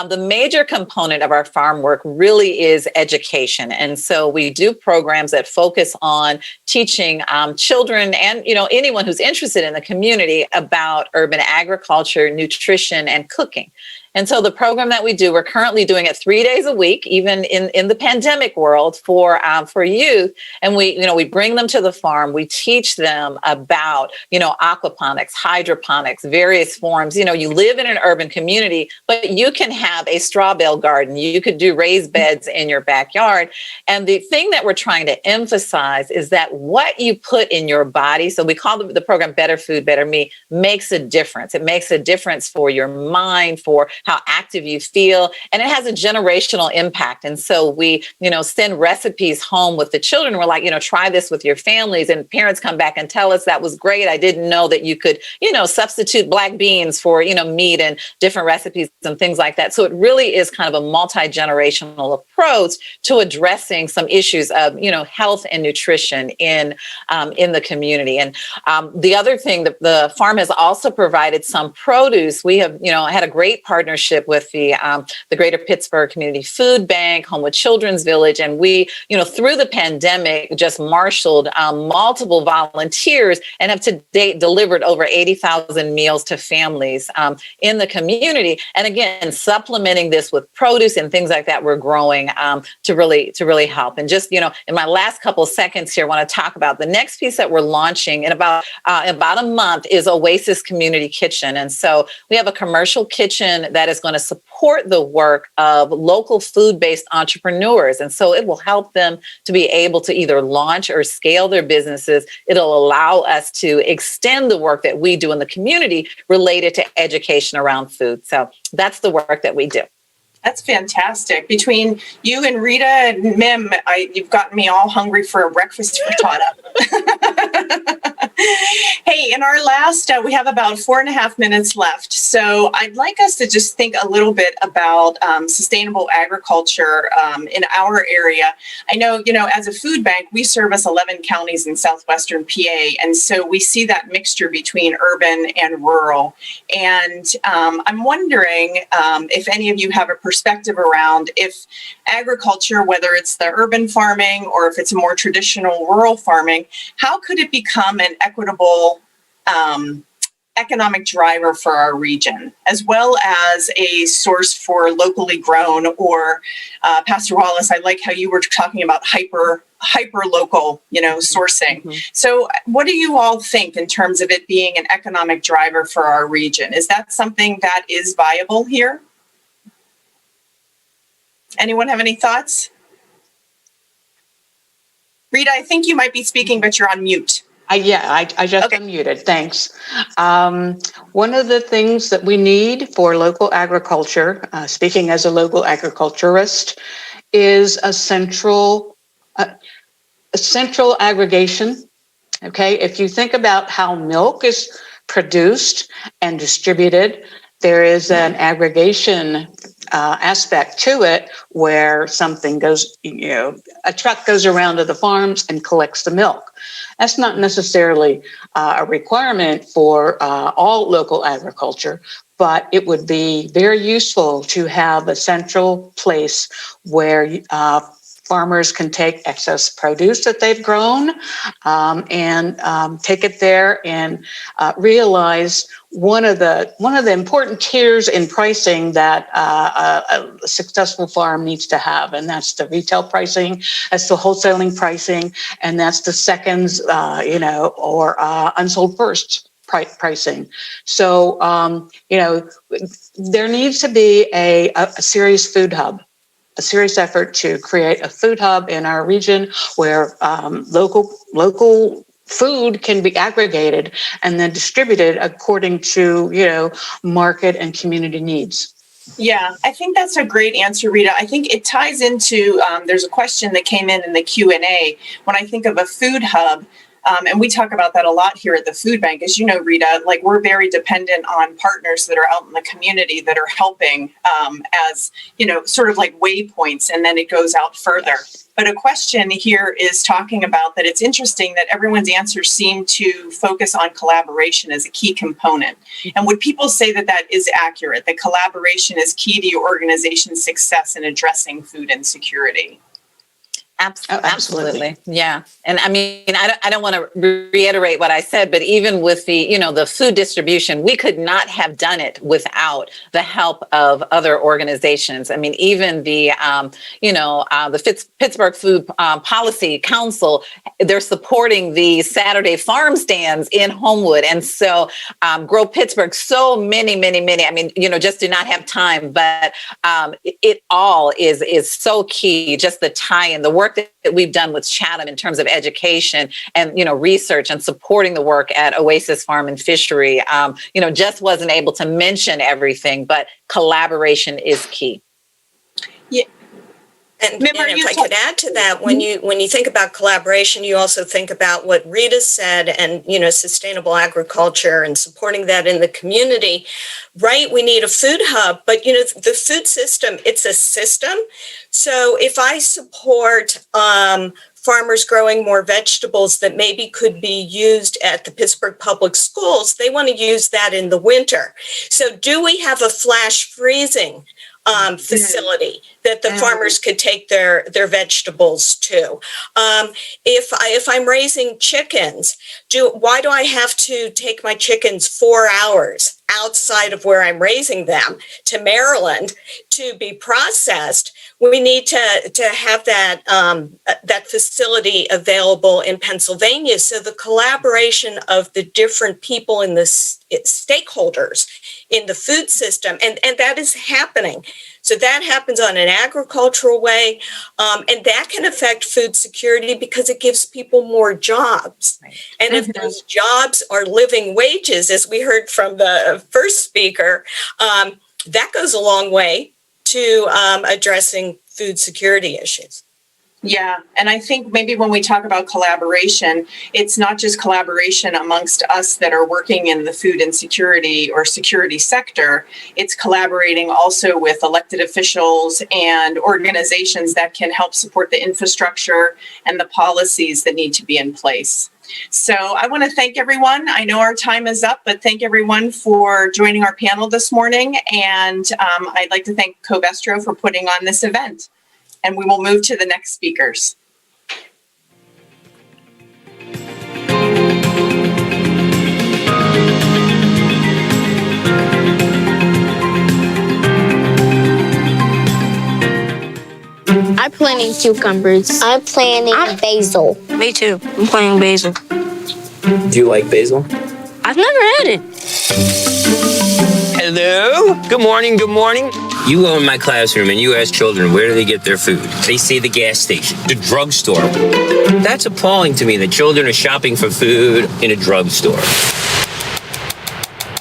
Speaker 9: the major component of our farm work really is education. And so we do programs that focus on teaching children and, anyone who's interested in the community about urban agriculture, nutrition, and cooking. And so the program that we do, we're currently doing it 3 days a week, even in the pandemic world for youth. And we bring them to the farm. We teach them about, aquaponics, hydroponics, various forms. You live in an urban community, but you can have a straw bale garden. You could do raised beds in your backyard. And the thing that we're trying to emphasize is that what you put in your body, so we call the program Better Food, Better Me, makes a difference. It makes a difference for your mind, for how active you feel, and it has a generational impact. And so we, send recipes home with the children. We're like, try this with your families, and parents come back and tell us that was great. I didn't know that you could, substitute black beans for, meat and different recipes and things like that. So it really is kind of a multi-generational approach to addressing some issues of, health and nutrition in the community. And the other thing that the farm has also provided some produce. We have, had a great partnership partnership with the Greater Pittsburgh Community Food Bank, Homewood Children's Village, and we, through the pandemic, just marshaled multiple volunteers and have to date delivered over 80,000 meals to families in the community. And again, supplementing this with produce and things like that, we're growing to really help. And just, in my last couple seconds here, I want to talk about the next piece that we're launching in about a month is Oasis Community Kitchen. And so we have a commercial kitchen that is going to support the work of local food-based entrepreneurs. And so it will help them to be able to either launch or scale their businesses. It'll allow us to extend the work that we do in the community related to education around food. So that's the work that we do.
Speaker 6: That's fantastic. Between you and Rita and Mim, you've gotten me all hungry for a breakfast frittata. Hey, in our last, we have about 4.5 minutes left. So I'd like us to just think a little bit about sustainable agriculture in our area. I know, as a food bank, we service 11 counties in southwestern PA. And so we see that mixture between urban and rural. And I'm wondering if any of you have a perspective around if agriculture, whether it's the urban farming or if it's a more traditional rural farming, how could it become an equitable economic driver for our region, as well as a source for locally grown or, Pastor Wallace, I like how you were talking about hyper local, sourcing. Mm-hmm. So what do you all think in terms of it being an economic driver for our region? Is that something that is viable here? Anyone have any thoughts? Rita, I think you might be speaking, but you're on mute.
Speaker 8: I just unmuted. Thanks. One of the things that we need for local agriculture, speaking as a local agriculturist, is a central aggregation. Okay, if you think about how milk is produced and distributed, there is an aggregation aspect to it where something goes, a truck goes around to the farms and collects the milk. That's not necessarily a requirement for all local agriculture, but it would be very useful to have a central place where farmers can take excess produce that they've grown and take it there and realize one of the important tiers in pricing that a successful farm needs to have, and that's the retail pricing, that's the wholesaling pricing, and that's the seconds, or unsold first pricing. So, there needs to be a serious food hub. A serious effort to create a food hub in our region where local food can be aggregated and then distributed according to, market and community needs.
Speaker 6: Yeah, I think that's a great answer, Rita. I think it ties into, there's a question that came in the Q&A. When I think of a food hub, and we talk about that a lot here at the food bank. As you know, Rita, we're very dependent on partners that are out in the community that are helping as, sort of like waypoints, and then it goes out further. But a question here is talking about that it's interesting that everyone's answers seem to focus on collaboration as a key component. And would people say that that is accurate, that collaboration is key to your organization's success in addressing food insecurity?
Speaker 9: Absolutely. Yeah. And I mean, I don't want to reiterate what I said, but even with the food distribution, we could not have done it without the help of other organizations. I mean, even the Pittsburgh Food Policy Council, they're supporting the Saturday farm stands in Homewood. And so Grow Pittsburgh, so many, I mean, just do not have time, but it all is so key, just the tie-in, the work that we've done with Chatham in terms of education and, research and supporting the work at Oasis Farm and Fishery, just wasn't able to mention everything, but collaboration is key.
Speaker 6: Yeah.
Speaker 7: And if I could add to that, when you think about collaboration, you also think about what Rita said and, sustainable agriculture and supporting that in the community, right? We need a food hub, but, the food system, it's a system. So if I support farmers growing more vegetables that maybe could be used at the Pittsburgh Public Schools, they want to use that in the winter. So do we have a flash freezing facility that the farmers could take their vegetables to? If I'm raising chickens, why do I have to take my chickens 4 hours outside of where I'm raising them to Maryland to be processed? We need to have that facility available in Pennsylvania. So the collaboration of the different people in the stakeholders in the food system, and that is happening. So that happens on an agricultural way, and that can affect food security because it gives people more jobs. Right. And if those jobs are living wages, as we heard from the first speaker, that goes a long way to addressing food security issues.
Speaker 6: Yeah, and I think maybe when we talk about collaboration, it's not just collaboration amongst us that are working in the food insecurity or security sector. It's collaborating also with elected officials and organizations that can help support the infrastructure and the policies that need to be in place. So I want to thank everyone. I know our time is up, but thank everyone for joining our panel this morning. And I'd like to thank Covestro for putting on this event. And we will move to the next speakers.
Speaker 10: I'm planting cucumbers. I'm planting basil.
Speaker 11: Me too. I'm planting basil.
Speaker 12: Do you like basil?
Speaker 11: I've never had it.
Speaker 12: Hello. Good morning. Good morning. You go in my classroom and you ask children where do they get their food. They say the gas station, the drugstore. That's appalling to me that children are shopping for food in a drugstore.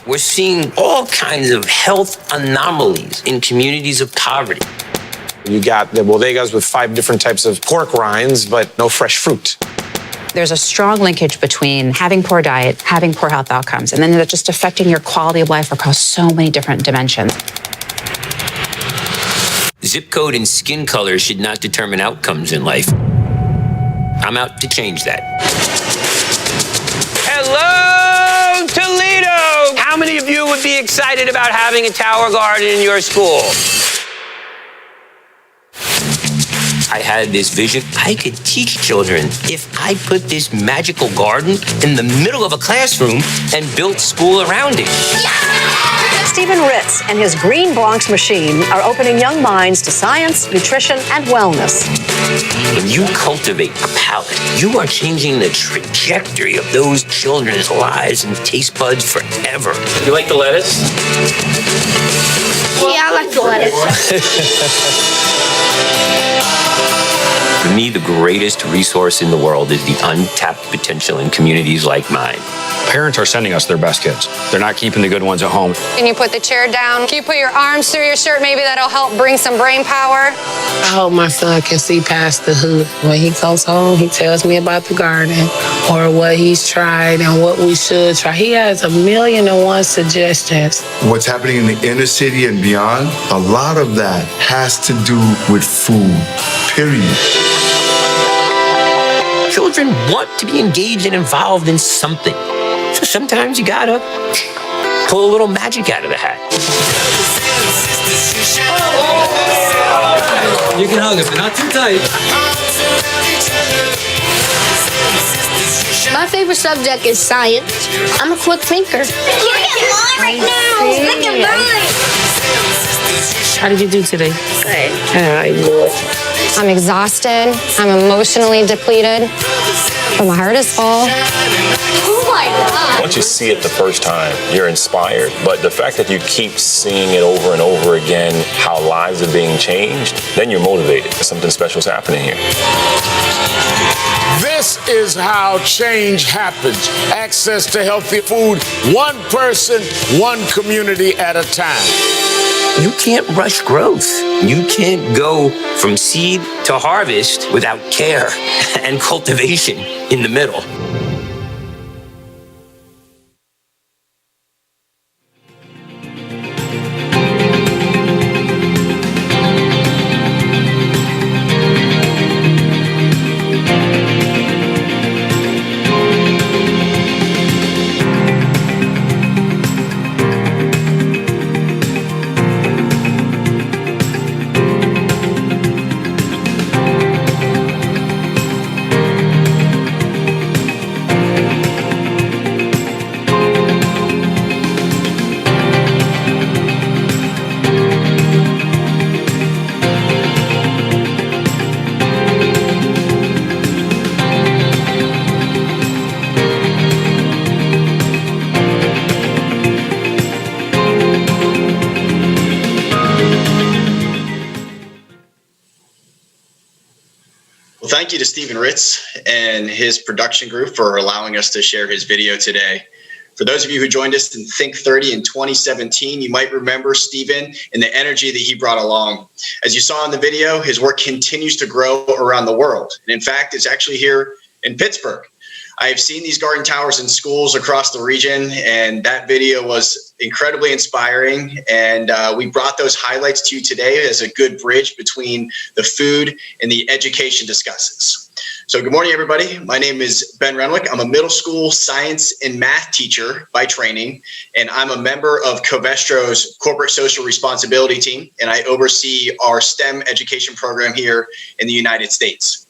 Speaker 12: We're seeing all kinds of health anomalies in communities of poverty.
Speaker 13: You got the bodegas with 5 different types of pork rinds, but no fresh fruit.
Speaker 14: There's a strong linkage between having poor diet, having poor health outcomes, and then they're just affecting your quality of life across so many different dimensions.
Speaker 12: Zip code and skin color should not determine outcomes in life. I'm out to change that. Hello, Toledo! How many of you would be excited about having a tower garden in your school? I had this vision. I could teach children if I put this magical garden in the middle of a classroom and built school around it.
Speaker 15: Stephen Ritz and his Green Bronx machine are opening young minds to science, nutrition, and wellness.
Speaker 12: When you cultivate a palate, you are changing the trajectory of those children's lives and taste buds forever. You like the lettuce?
Speaker 10: Yeah, I like the lettuce.
Speaker 12: For me, the greatest resource in the world is the untapped potential in communities like mine.
Speaker 16: Parents are sending us their best kids. They're not keeping the good ones at home.
Speaker 17: Can you put the chair down? Can you put your arms through your shirt? Maybe that'll help bring some brain power.
Speaker 18: I hope my son can see past the hood. When he comes home, he tells me about the garden or what he's tried and what we should try. He has 1,000,001 suggestions.
Speaker 19: What's happening in the inner city and beyond, a lot of that has to do with food, period.
Speaker 12: Children want to be engaged and involved in something. So sometimes you gotta pull a little magic out of the hat.
Speaker 20: You can hug it, but not too tight.
Speaker 10: My favorite subject is science. I'm a quick thinker. Look at mine right now. Look at mine.
Speaker 18: How did you do today?
Speaker 10: Good.
Speaker 18: Good.
Speaker 17: I'm exhausted. I'm emotionally depleted. But my heart is full.
Speaker 10: Oh my God.
Speaker 21: Once you see it the first time, you're inspired. But the fact that you keep seeing it over and over again, how lives are being changed, then you're motivated. Something special is happening here.
Speaker 22: This is how change happens. Access to healthy food, one person, one community at a time.
Speaker 12: You can't rush growth. You can't go from seed to harvest without care and cultivation in the middle.
Speaker 1: Well, thank you to Stephen Ritz and his production group for allowing us to share his video today. For those of you who joined us in THINC30 in 2017, you might remember Stephen and the energy that he brought along. As you saw in the video, his work continues to grow around the world. And in fact, it's actually here in Pittsburgh. I have seen these garden towers in schools across the region, and that video was incredibly inspiring. And we brought those highlights to you today as a good bridge between the food and the education discussions. So good morning, everybody. My name is Ben Renwick. I'm a middle school science and math teacher by training, and I'm a member of Covestro's corporate social responsibility team, and I oversee our STEM education program here in the United States.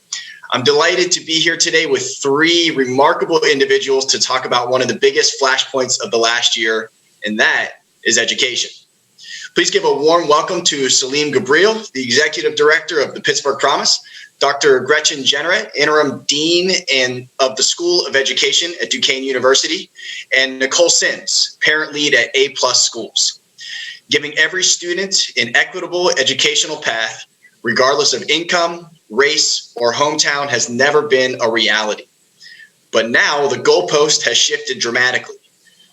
Speaker 1: I'm delighted to be here today with three remarkable individuals to talk about one of the biggest flashpoints of the last year, and that is education. Please give a warm welcome to Salim Gabriel, the Executive Director of the Pittsburgh Promise, Dr. Gretchen Jeneret, Interim Dean of the School of Education at Duquesne University, and Nicole Sims, Parent Lead at A+ Schools. Giving every student an equitable educational path, regardless of income, race, or hometown, has never been a reality. But now the goalpost has shifted dramatically.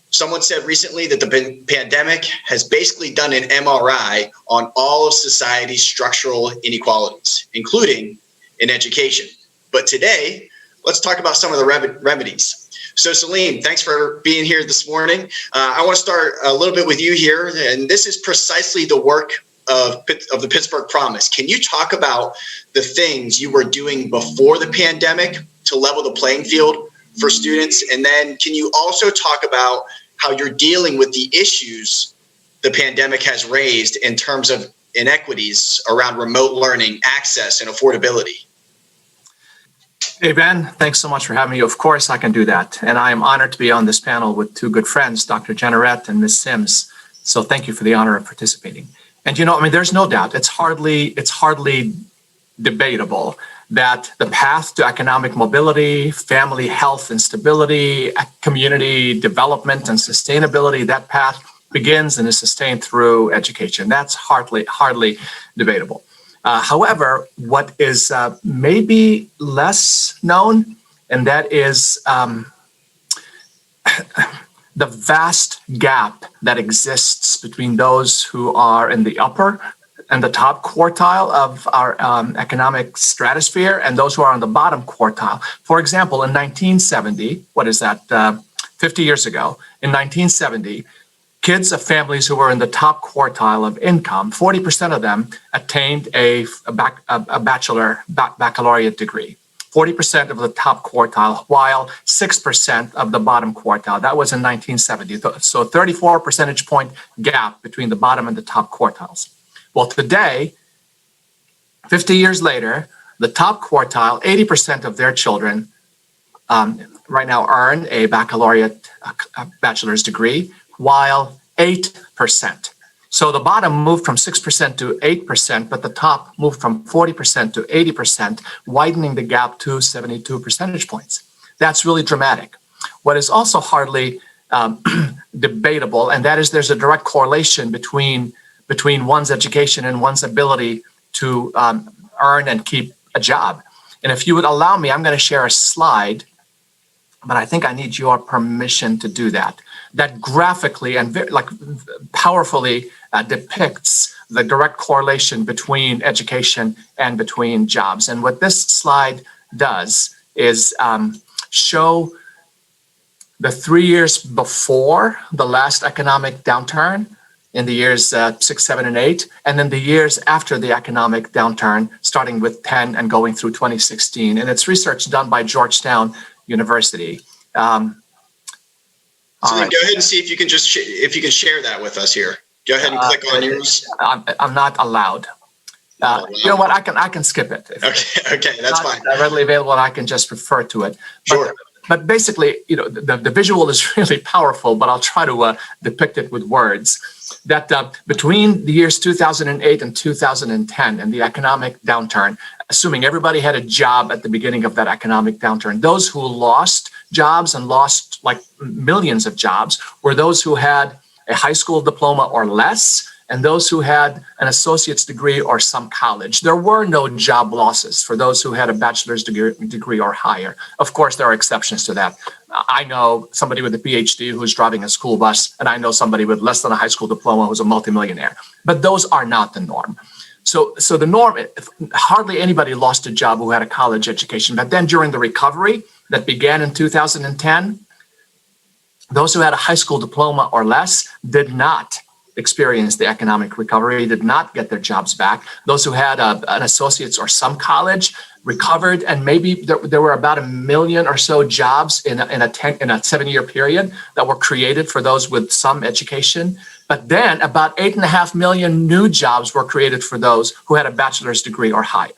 Speaker 1: Someone said recently that the pandemic has basically done an MRI on all of society's structural inequalities, including in education. But today, let's talk about some of the remedies. So Salim, thanks for being here this morning. I want to start a little bit with you here, and this is precisely the work of the Pittsburgh Promise. Can you talk about the things you were doing before the pandemic to level the playing field for students? And then can you also talk about how you're dealing with the issues the pandemic has raised in terms of inequities around remote learning, access, and affordability?
Speaker 2: Hey, Ben, thanks so much for having me. Of course, I can do that. And I am honored to be on this panel with two good friends, Dr. Jeneret and Ms. Sims. So thank you for the honor of participating. And, there's no doubt, it's hardly debatable that the path to economic mobility, family health and stability, community development and sustainability, that path begins and is sustained through education. That's hardly debatable. However, what is maybe less known, and that is the vast gap that exists between those who are in the upper and the top quartile of our economic stratosphere and those who are on the bottom quartile. For example, in 1970, 50 years ago, in 1970, kids of families who were in the top quartile of income, 40% of them attained a baccalaureate degree. 40% of the top quartile, while 6% of the bottom quartile. That was in 1970. So 34 percentage point gap between the bottom and the top quartiles. Well, today, 50 years later, the top quartile, 80% of their children right now earn a bachelor's degree, while 8%. So the bottom moved from 6% to 8%, but the top moved from 40% to 80%, widening the gap to 72 percentage points. That's really dramatic. What is also hardly debatable, and that is there's a direct correlation between one's education and one's ability to earn and keep a job. And if you would allow me, I'm going to share a slide, but I think I need your permission to do that. That graphically and powerfully depicts the direct correlation between education and between jobs. And what this slide does is show the 3 years before the last economic downturn in the years 6, 7, and 8, and then the years after the economic downturn, starting with 10 and going through 2016. And it's research done by Georgetown University.
Speaker 1: So then go ahead and see if you can if you can share that with us here. Go ahead and click on yours.
Speaker 2: I'm not allowed. You know what? I can skip it.
Speaker 1: Okay, that's fine.
Speaker 2: Readily available, and I can just refer to it.
Speaker 1: Sure.
Speaker 2: But basically, the visual is really powerful. But I'll try to depict it with words. That between the years 2008 and 2010, and the economic downturn, assuming everybody had a job at the beginning of that economic downturn, those who lost jobs and lost like millions of jobs were those who had a high school diploma or less and those who had an associate's degree or some college. There were no job losses for those who had a bachelor's degree or higher. Of course, there are exceptions to that. I know somebody with a PhD who's driving a school bus, and I know somebody with less than a high school diploma who's a multimillionaire. But those are not the norm. So the norm, hardly anybody lost a job who had a college education. But then during the recovery that began in 2010, those who had a high school diploma or less did not experience the economic recovery, did not get their jobs back. Those who had an associate's or some college recovered, and maybe there were about 1 million or so jobs in a 7-year period that were created for those with some education. But then about 8.5 million new jobs were created for those who had a bachelor's degree or higher.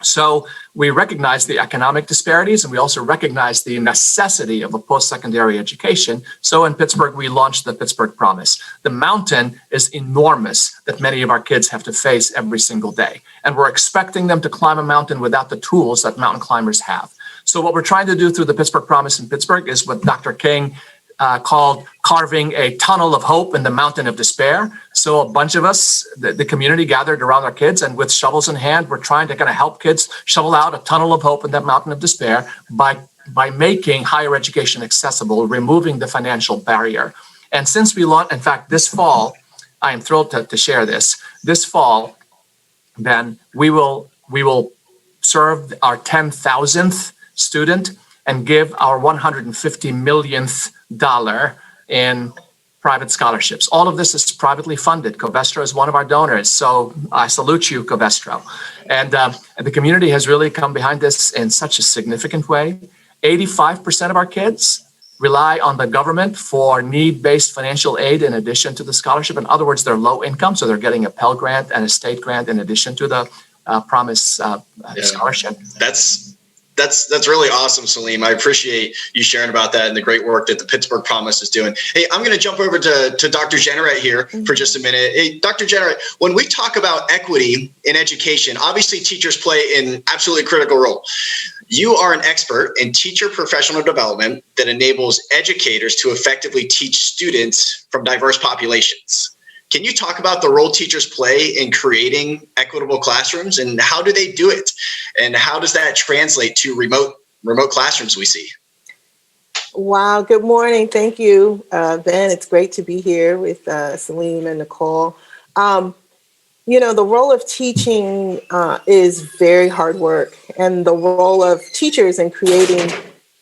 Speaker 2: So we recognize the economic disparities, and we also recognize the necessity of a post-secondary education. So in Pittsburgh, we launched the Pittsburgh Promise. The mountain is enormous that many of our kids have to face every single day. And we're expecting them to climb a mountain without the tools that mountain climbers have. So what we're trying to do through the Pittsburgh Promise in Pittsburgh is what Dr. King called carving a tunnel of hope in the mountain of despair. So a bunch of us, the community, gathered around our kids, and with shovels in hand, we're trying to kind of help kids shovel out a tunnel of hope in that mountain of despair by making higher education accessible, removing the financial barrier. And since we launched, in fact, this fall, I am thrilled to share this. This fall, then we will serve our 10,000th student and give our 150 millionth dollar in private scholarships. All of this is privately funded. Covestro is one of our donors, so I salute you, Covestro. And the community has really come behind this in such a significant way. 85% of our kids rely on the government for need-based financial aid in addition to the scholarship. In other words, they're low income, so they're getting a Pell Grant and a state grant in addition to the Promise scholarship.
Speaker 1: That's really awesome, Salim. I appreciate you sharing about that and the great work that the Pittsburgh Promise is doing. Hey, I'm going to jump over to Dr. Jennerette here for just a minute. Hey, Dr. Jennerette, when we talk about equity in education, obviously teachers play an absolutely critical role. You are an expert in teacher professional development that enables educators to effectively teach students from diverse populations. Can you talk about the role teachers play in creating equitable classrooms, and how do they do it? And how does that translate to remote classrooms we see?
Speaker 3: Wow. Good morning. Thank you, Ben. It's great to be here with Salim and Nicole. The role of teaching is very hard work, and the role of teachers in creating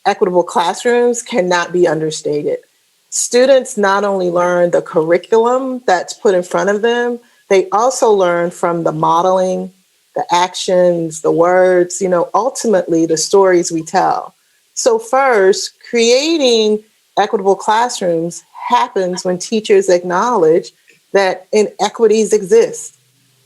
Speaker 3: equitable classrooms cannot be understated. Students not only learn the curriculum that's put in front of them, they also learn from the modeling, the actions, the words, ultimately the stories we tell. So first, creating equitable classrooms happens when teachers acknowledge that inequities exist,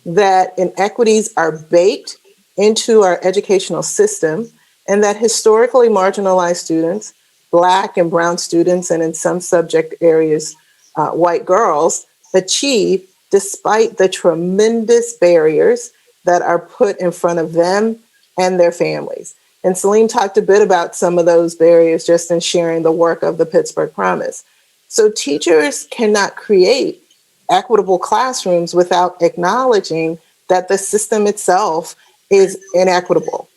Speaker 3: that inequities are baked into our educational system, and that historically marginalized students, Black and Brown students, and in some subject areas, white girls, achieve despite the tremendous barriers that are put in front of them and their families. And Salim talked a bit about some of those barriers just in sharing the work of the Pittsburgh Promise. So teachers cannot create equitable classrooms without acknowledging that the system itself is inequitable,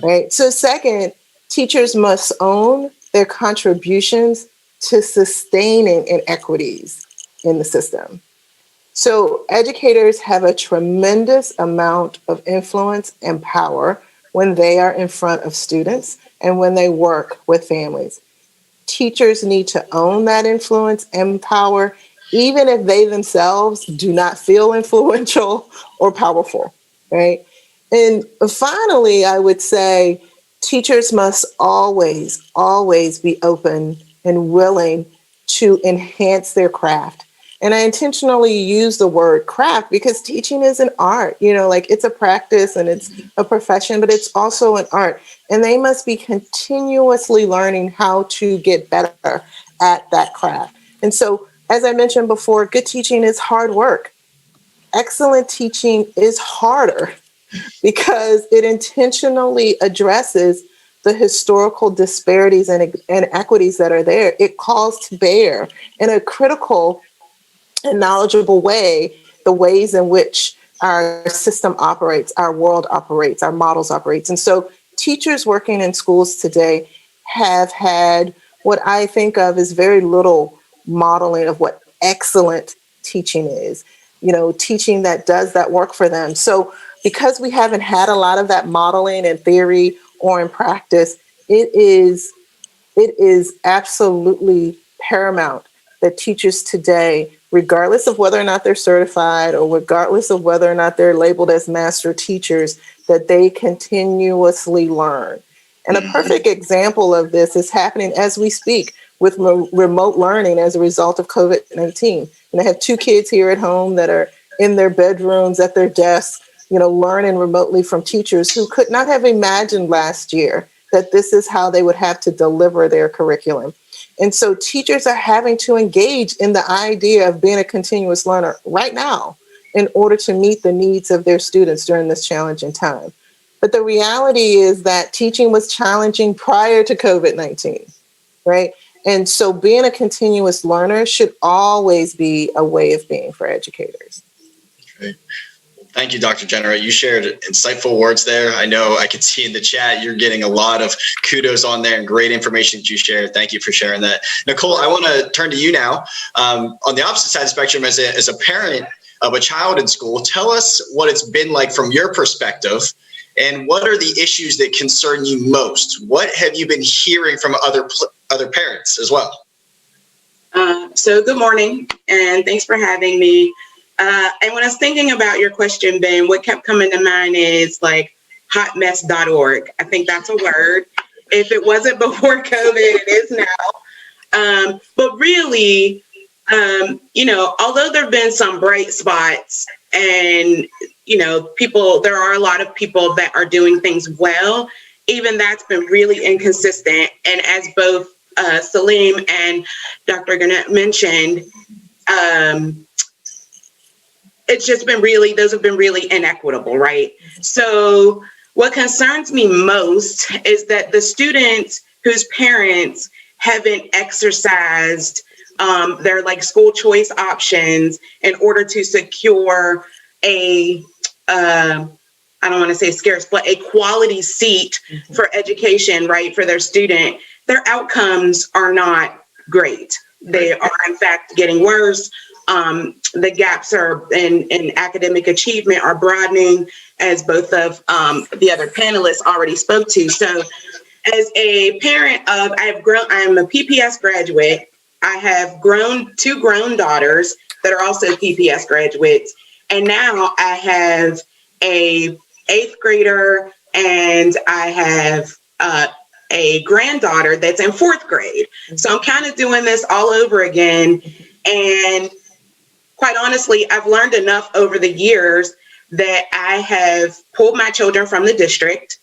Speaker 3: right? So second, teachers must own their contributions to sustaining inequities in the system. So educators have a tremendous amount of influence and power when they are in front of students and when they work with families. Teachers need to own that influence and power, even if they themselves do not feel influential or powerful, right? And finally, I would say teachers must always, always be open and willing to enhance their craft. And I intentionally use the word craft because teaching is an art, it's a practice and it's a profession, but it's also an art. And they must be continuously learning how to get better at that craft. And so, as I mentioned before, good teaching is hard work. Excellent teaching is harder because it intentionally addresses the historical disparities and inequities that are there. It calls to bear in a critical and knowledgeable way the ways in which our system operates, our world operates, our models operates. And so teachers working in schools today have had what I think of as very little modeling of what excellent teaching is, teaching that does that work for them. So because we haven't had a lot of that modeling in theory or in practice, it is absolutely paramount that teachers today, regardless of whether or not they're certified or regardless of whether or not they're labeled as master teachers, that they continuously learn. And a perfect example of this is happening as we speak with remote learning as a result of COVID-19. And I have 2 kids here at home that are in their bedrooms at their desks, learning remotely from teachers who could not have imagined last year that this is how they would have to deliver their curriculum. And so teachers are having to engage in the idea of being a continuous learner right now in order to meet the needs of their students during this challenging time. But the reality is that teaching was challenging prior to COVID-19, right? And so being a continuous learner should always be a way of being for educators.
Speaker 1: Great. Thank you, Dr. Jenner. You shared insightful words there. I know I could see in the chat you're getting a lot of kudos on there and great information that you shared. Thank you for sharing that. Nicole, I want to turn to you now. On the opposite side of the spectrum, as a parent of a child in school, tell us what it's been like from your perspective, and what are the issues that concern you most? What have you been hearing from other parents as well?
Speaker 4: So good morning, and thanks for having me. And when I was thinking about your question, Ben, what kept coming to mind is like hotmess.org. I think that's a word. If it wasn't before COVID, it is now. But really, although there have been some bright spots and, there are a lot of people that are doing things well, even that's been really inconsistent. And as both Salim and Dr. Gannett mentioned, it's just been those have been really inequitable, right? So what concerns me most is that the students whose parents haven't exercised their school choice options in order to secure a, I don't want to say scarce, but a quality seat for education, right, for their student, their outcomes are not great. They are in fact getting worse. The gaps in academic achievement are broadening, as both of the other panelists already spoke to. So as a parent of, I'm a PPS graduate. I have 2 grown daughters that are also PPS graduates. And now I have a 8th grader and I have a granddaughter that's in 4th grade. So I'm kind of doing this all over again. And quite honestly, I've learned enough over the years that I have pulled my children from the district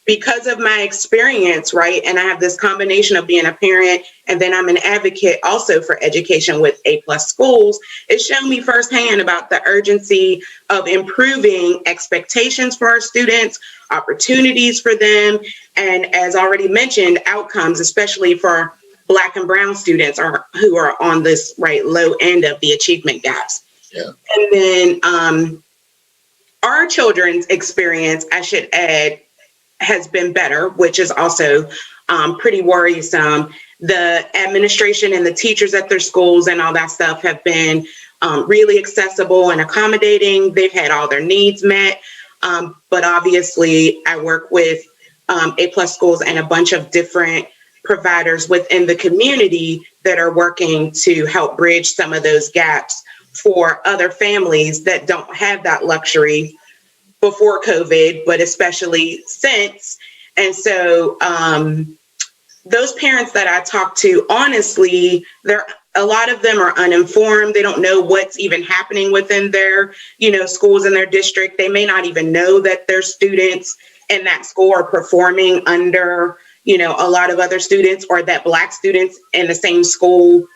Speaker 4: because of my experience, right? And I have this combination of being a parent and then I'm an advocate also for education with A+ schools. It's shown me firsthand about the urgency of improving expectations for our students, opportunities for them, and as already mentioned, outcomes, especially for Black and Brown students who are on this low end of the achievement gaps.
Speaker 1: Yeah.
Speaker 4: And then our children's experience, I should add, has been better, which is also pretty worrisome. The administration and the teachers at their schools and all that stuff have been really accessible and accommodating. They've had all their needs met. But obviously, I work with A+ schools and a bunch of different providers within the community that are working to help bridge some of those gaps for other families that don't have that luxury before COVID, but especially since. And so those parents that I talk to, honestly, a lot of them are uninformed. They don't know what's even happening within their, schools in their district. They may not even know that their students in that school are performing under, a lot of other students, or that Black students in the same school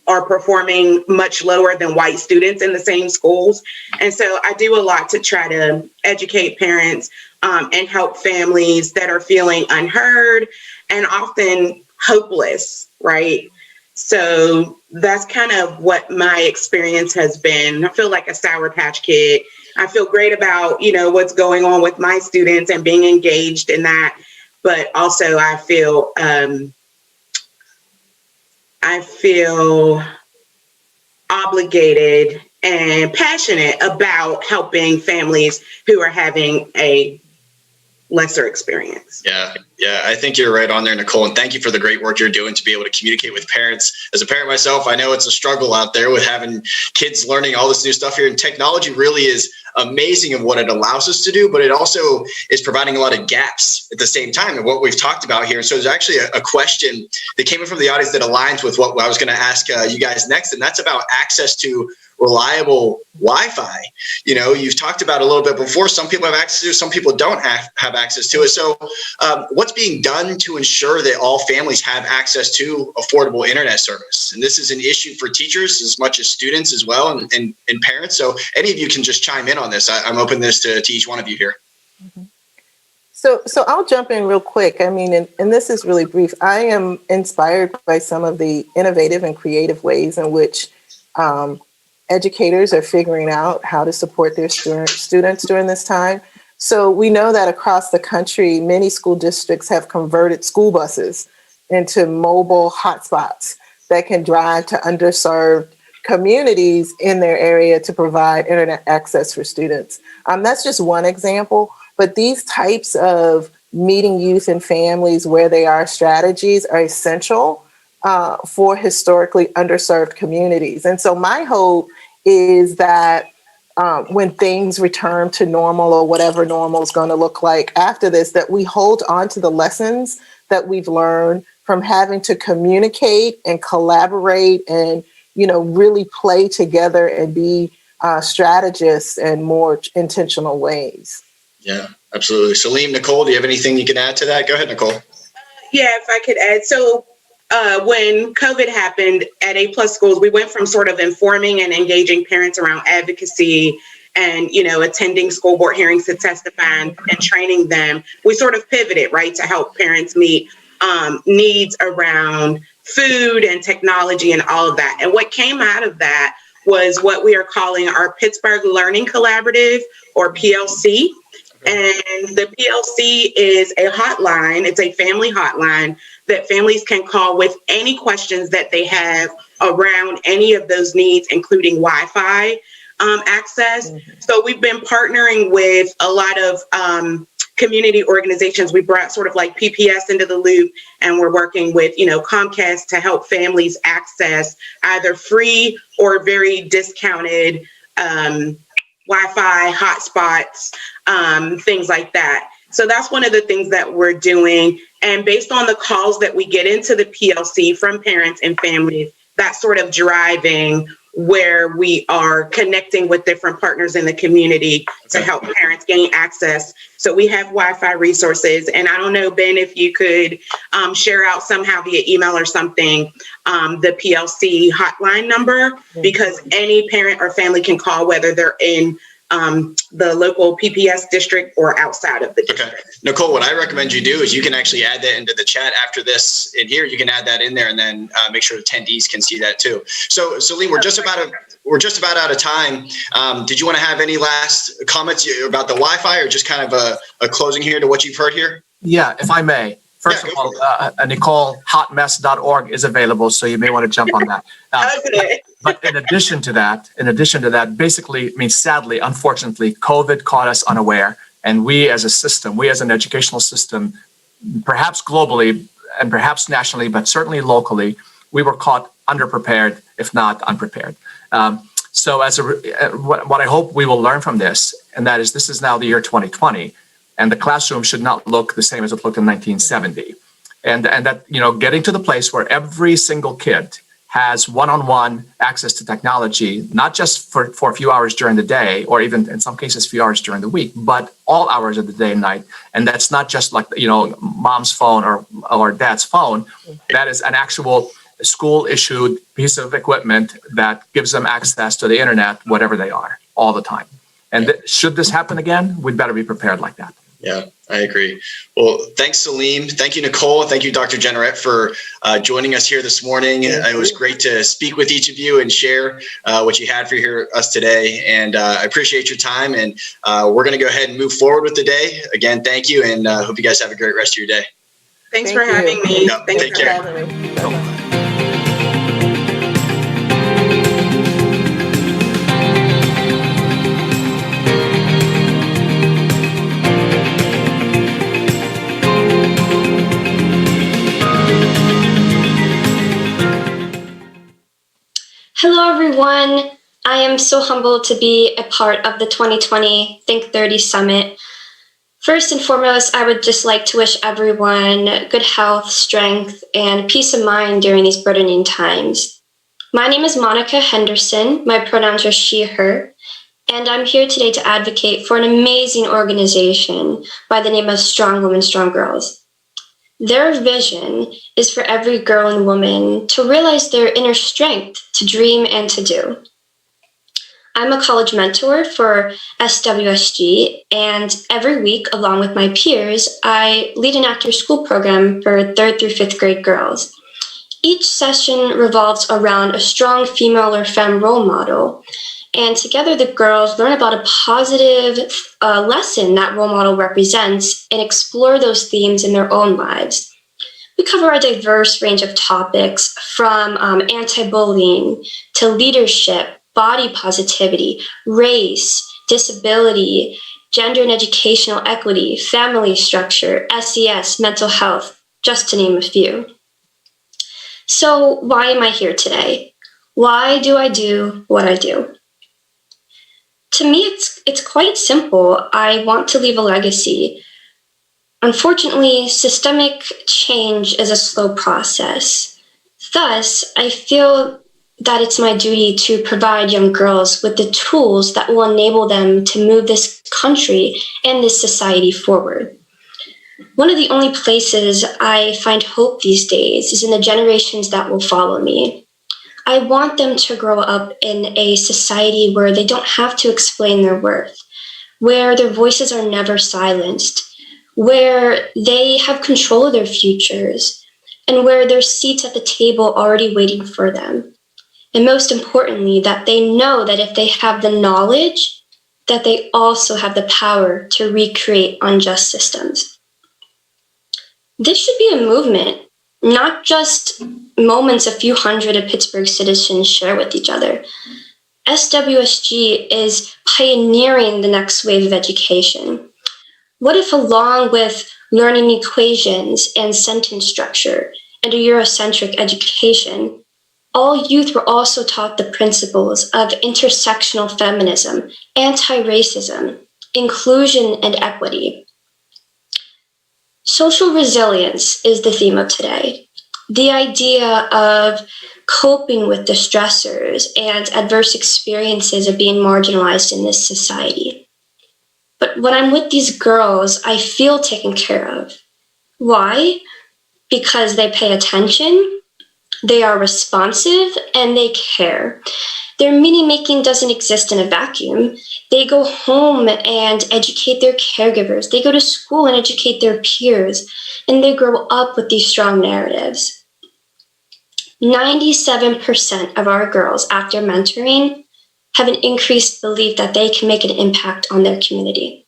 Speaker 4: are performing much lower than white students in the same schools. And so I do a lot to try to educate parents and help families that are feeling unheard and often hopeless, right? So that's kind of what my experience has been. I feel like a Sour Patch Kid. I feel great about, what's going on with my students and being engaged in that. But also I feel obligated and passionate about helping families who are having a lesser experience.
Speaker 1: Yeah, I think you're right on there, Nicole. And thank you for the great work you're doing to be able to communicate with parents. As a parent myself, I know it's a struggle out there with having kids learning all this new stuff here. And technology really is amazing in what it allows us to do, but it also is providing a lot of gaps at the same time, and what we've talked about here. So there's actually a question that came in from the audience that aligns with what I was going to ask you guys next, and that's about access to reliable Wi-Fi. You've talked about a little bit before. Some people have access to it, some people don't have access to it. So what's being done to ensure that all families have access to affordable internet service? And this is an issue for teachers as much as students as well, and parents. So any of you can just chime in on this. I'm open this to each one of you here.
Speaker 3: So I'll jump in real quick. I mean, and this is really brief. I am inspired by some of the innovative and creative ways in which educators are figuring out how to support their students during this time. So we know that across the country, many school districts have converted school buses into mobile hotspots that can drive to underserved communities in their area to provide internet access for students. That's just one example, but these types of meeting youth and families where they are strategies are essential for historically underserved communities. And so my hope is that when things return to normal, or whatever normal is going to look like after this, that we hold on to the lessons that we've learned from having to communicate and collaborate and, really play together and be strategists in more intentional ways.
Speaker 1: Yeah, absolutely. Salim, Nicole, do you have anything you can add to that? Go ahead, Nicole.
Speaker 4: Yeah, if I could add. So when COVID happened at A+ schools, we went from sort of informing and engaging parents around advocacy and, attending school board hearings to testify and training them. We sort of pivoted, right, to help parents meet needs around food and technology and all of that. And what came out of that was what we are calling our Pittsburgh Learning Collaborative, or PLC. And the PLC is a hotline. It's a family hotline that families can call with any questions that they have around any of those needs, including Wi-Fi access. So we've been partnering with a lot of community organizations. We brought sort of like PPS into the loop, and we're working with, Comcast to help families access either free or very discounted Wi-Fi hotspots, things like that. So that's one of the things that we're doing. And based on the calls that we get into the PLC from parents and families, that's sort of driving where we are connecting with different partners in the community to help parents gain access. So we have Wi-Fi resources. And I don't know, Ben, if you could share out somehow via email or something, the PLC hotline number, because any parent or family can call, whether they're in the local PPS district or outside of the district.
Speaker 1: Okay. Nicole, what I recommend you do is you can actually add that into the chat after this in here. You can add that in there, and then make sure attendees can see that too. So Salim, we're just about out of time. Did you want to have any last comments about the Wi-Fi, or just kind of a closing here to what you've heard here?
Speaker 2: Yeah, if I may. First of all, Nicole, hotmess.org is available, so you may want to jump on that. But in addition to that, basically, sadly, unfortunately, COVID caught us unaware. And we as a system, we as an educational system, perhaps globally and perhaps nationally, but certainly locally, we were caught underprepared, if not unprepared. So what I hope we will learn from this, and that is this is now the year 2020, and the classroom should not look the same as it looked in 1970. And that, getting to the place where every single kid has one-on-one access to technology, not just for a few hours during the day, or even in some cases, a few hours during the week, but all hours of the day and night. And that's not just like, mom's phone or dad's phone. That is an actual school-issued piece of equipment that gives them access to the internet, whatever they are, all the time. And should this happen again, we'd better be prepared like that.
Speaker 1: Yeah, I agree. Well, thanks, Salim. Thank you, Nicole. Thank you, Dr. Generette, for joining us here this morning. It was great to speak with each of you and share what you had for us today. And I appreciate your time. And we're going to go ahead and move forward with the day. Again, thank you, and hope you guys have a great rest of your day.
Speaker 4: Thanks for having me.
Speaker 1: Yep,
Speaker 4: Thanks
Speaker 1: take
Speaker 4: for
Speaker 1: care.
Speaker 4: having me.
Speaker 3: Bye-bye.
Speaker 5: Hello, everyone. I am so humbled to be a part of the 2020 THINC30 Summit. First and foremost, I would just like to wish everyone good health, strength, and peace of mind during these burdening times. My name is Monica Henderson. My pronouns are she, her, and I'm here today to advocate for an amazing organization by the name of Strong Women, Strong Girls. Their vision is for every girl and woman to realize their inner strength to dream and to do. I'm a college mentor for SWSG, and every week, along with my peers, I lead an after-school program for 3rd through 5th grade girls. Each session revolves around a strong female or femme role model, and together the girls learn about a positive lesson that role model represents and explore those themes in their own lives. We cover a diverse range of topics from anti-bullying to leadership, body positivity, race, disability, gender and educational equity, family structure, SES, mental health, just to name a few. So why am I here today? Why do I do what I do? To me, it's quite simple. I want to leave a legacy. Unfortunately, systemic change is a slow process. Thus, I feel that it's my duty to provide young girls with the tools that will enable them to move this country and this society forward. One of the only places I find hope these days is in the generations that will follow me. I want them to grow up in a society where they don't have to explain their worth, where their voices are never silenced, where they have control of their futures, and where there's seats at the table already waiting for them. And most importantly, that they know that if they have the knowledge, that they also have the power to recreate unjust systems. This should be a movement, not just moments a few hundred of Pittsburgh citizens share with each other. SWSG is pioneering the next wave of education. What if, along with learning equations and sentence structure and a Eurocentric education, all youth were also taught the principles of intersectional feminism, anti-racism, inclusion, and equity? Social resilience is the theme of today. The idea of coping with the stressors and adverse experiences of being marginalized in this society. But when I'm with these girls, I feel taken care of. Why? Because they pay attention, they are responsive, and they care. Their meaning-making doesn't exist in a vacuum. They go home and educate their caregivers. They go to school and educate their peers, and they grow up with these strong narratives. 97% of our girls, after mentoring, have an increased belief that they can make an impact on their community.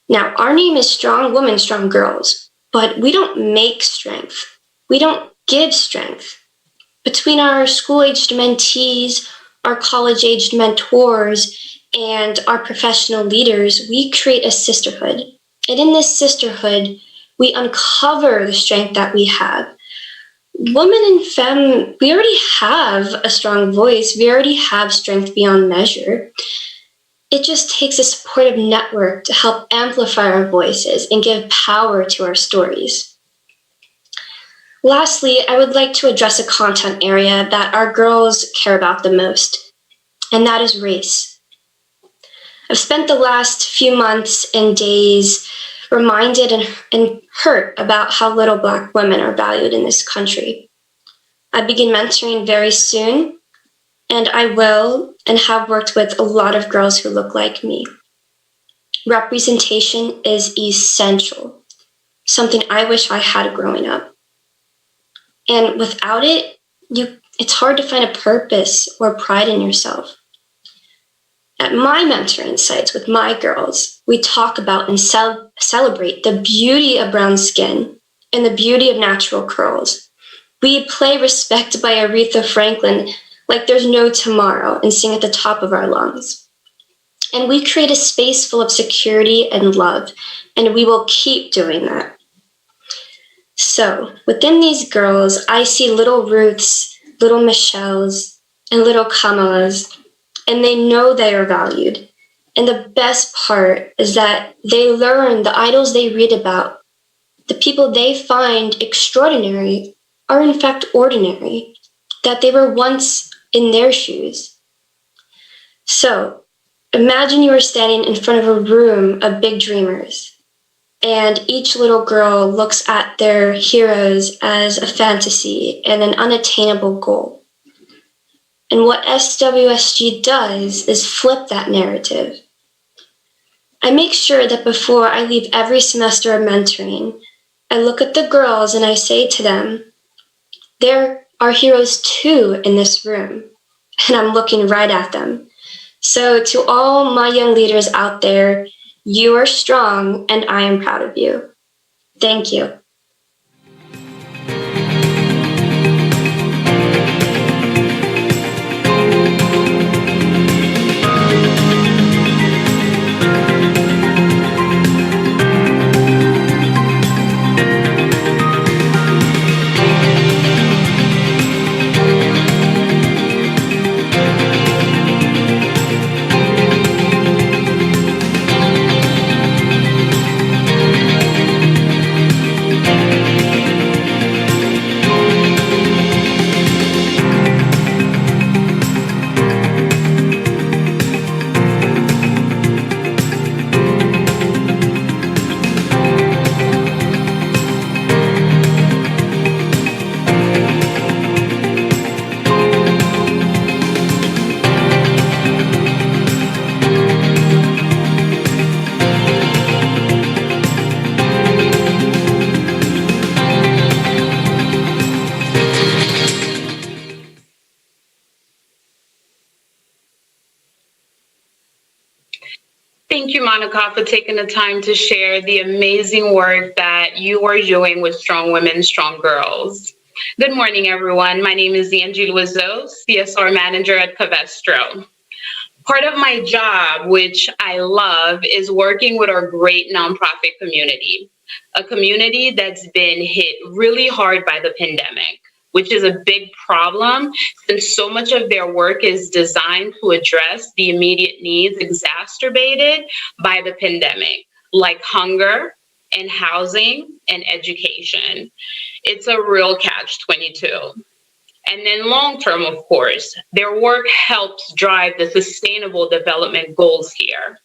Speaker 5: Now, our name is Strong Women, Strong Girls, but we don't make strength. We don't give strength. Between our school-aged mentees, our college-aged mentors, and our professional leaders, we create a sisterhood. And in this sisterhood, we uncover the strength that we have. Women and femme, we already have a strong voice. We already have strength beyond measure. It just takes a supportive network to help amplify our voices and give power to our stories. Lastly, I would like to address a content area that our girls care about the most, and that is race. I've spent the last few months and days reminded and hurt about how little Black women are valued in this country. I begin mentoring very soon, and I will and have worked with a lot of girls who look like me. Representation is essential, something I wish I had growing up. And without it, it's hard to find a purpose or pride in yourself. At my mentoring sites with my girls, we talk about and celebrate the beauty of brown skin and the beauty of natural curls. We play Respect by Aretha Franklin like there's no tomorrow and sing at the top of our lungs. And we create a space full of security and love, and we will keep doing that. So within these girls, I see little Ruths, little Michelles, and little Kamalas, and they know they are valued. And the best part is that they learn the idols they read about, the people they find extraordinary are in fact ordinary, that they were once in their shoes. So imagine you are standing in front of a room of big dreamers, and each little girl looks at their heroes as a fantasy and an unattainable goal. And what SWSG does is flip that narrative. I make sure that before I leave every semester of mentoring, I look at the girls and I say to them, there are heroes too in this room, and I'm looking right at them. So to all my young leaders out there, you are strong and I am proud of you. Thank you.
Speaker 8: Thank you, Monica, for taking the time to share the amazing work that you are doing with Strong Women, Strong Girls. Good morning, everyone. My name is Angie Loiseau, CSR Manager at Covestro. Part of my job, which I love, is working with our great nonprofit community, a community that's been hit really hard by the pandemic, which is a big problem since so much of their work is designed to address the immediate needs exacerbated by the pandemic, like hunger and housing and education. It's a real catch-22. And then long-term, of course, their work helps drive the sustainable development goals here.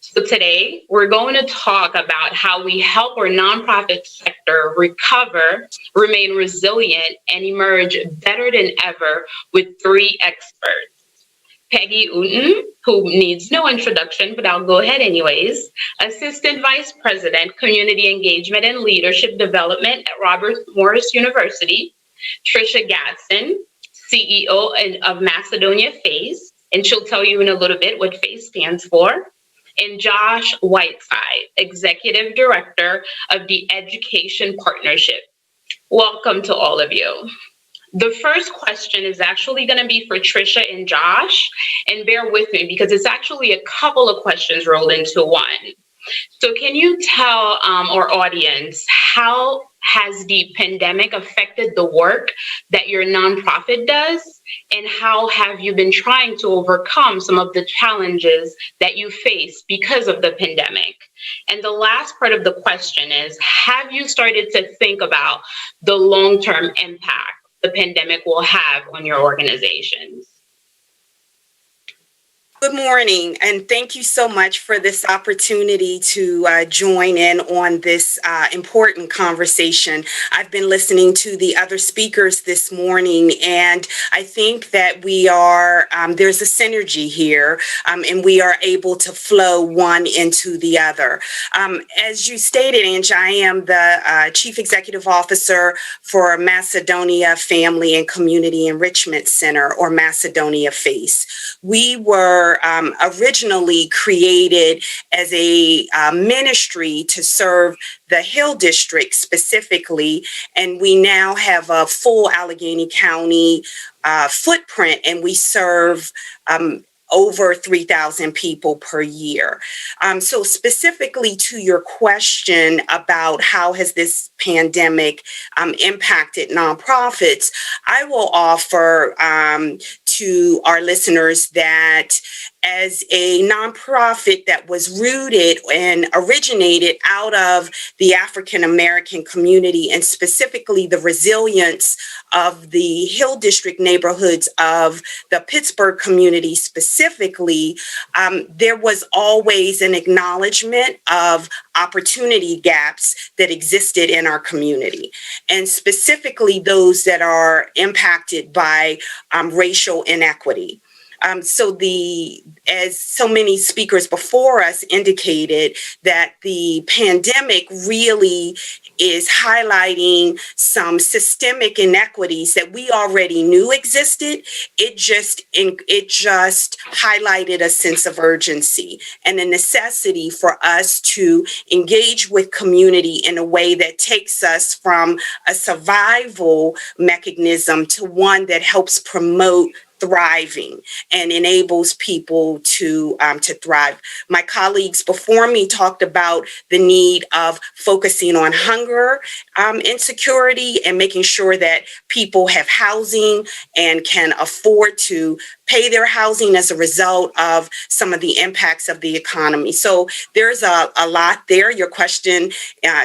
Speaker 8: So today, we're going to talk about how we help our nonprofit sector recover, remain resilient, and emerge better than ever with three experts. Peggy Uten, who needs no introduction, but I'll go ahead anyways, Assistant Vice President, Community Engagement and Leadership Development at Robert Morris University. Trisha Gatson, CEO of Macedonia FACE, and she'll tell you in a little bit what FACE stands for. And Josh Whiteside, Executive Director of the Education Partnership. Welcome to all of you. The first question is actually going to be for Trisha and Josh, and bear with me because it's actually a couple of questions rolled into one. So can you tell our audience, how has the pandemic affected the work that your nonprofit does? And how have you been trying to overcome some of the challenges that you face because of the pandemic? And the last part of the question is, have you started to think about the long-term impact the pandemic will have on your organizations?
Speaker 7: Good morning, and thank you so much for this opportunity to join in on this important conversation. I've been listening to the other speakers this morning, and I think that we are, there's a synergy here, and we are able to flow one into the other. As you stated, Angie, I am the Chief Executive Officer for Macedonia Family and Community Enrichment Center, or Macedonia FACE. We were originally created as a ministry to serve the Hill District specifically, and we now have a full Allegheny County footprint, and we serve over 3,000 people per year. So specifically to your question about how has this pandemic impacted nonprofits, I will offer to our listeners that as a nonprofit that was rooted and originated out of the African American community, and specifically the resilience of the Hill District neighborhoods of the Pittsburgh community specifically, there was always an acknowledgement of opportunity gaps that existed in our community, and specifically those that are impacted by racial inequity. As so many speakers before us indicated, that the pandemic really is highlighting some systemic inequities that we already knew existed. It just highlighted a sense of urgency and a necessity for us to engage with community in a way that takes us from a survival mechanism to one that helps promote thriving and enables people to thrive. My colleagues before me talked about the need of focusing on hunger insecurity and making sure that people have housing and can afford to pay their housing as a result of some of the impacts of the economy. So there's a lot there. Your question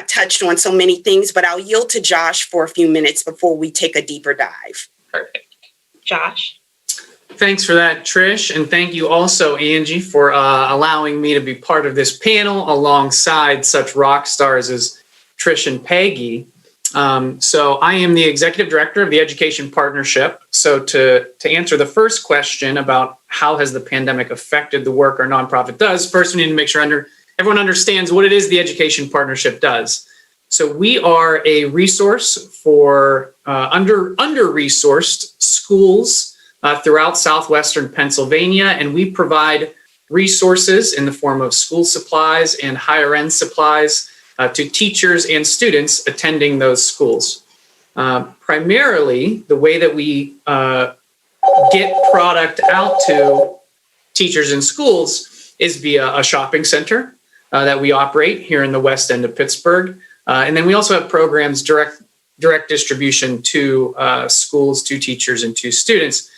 Speaker 7: touched on so many things, but I'll yield to Josh for a few minutes before we take a deeper dive.
Speaker 8: Perfect. Josh?
Speaker 9: Thanks for that, Trish. And thank you also, Angie, for allowing me to be part of this panel alongside such rock stars as Trish and Peggy. So I am the Executive Director of the Education Partnership. So to answer the first question about how has the pandemic affected the work our nonprofit does, first we need to make sure everyone understands what it is the Education Partnership does. So we are a resource for under-resourced schools throughout southwestern Pennsylvania, and we provide resources in the form of school supplies and higher end supplies to teachers and students attending those schools. Primarily, the way that we get product out to teachers in schools is via a shopping center that we operate here in the west end of Pittsburgh. And then we also have programs direct distribution to schools, to teachers, and to students.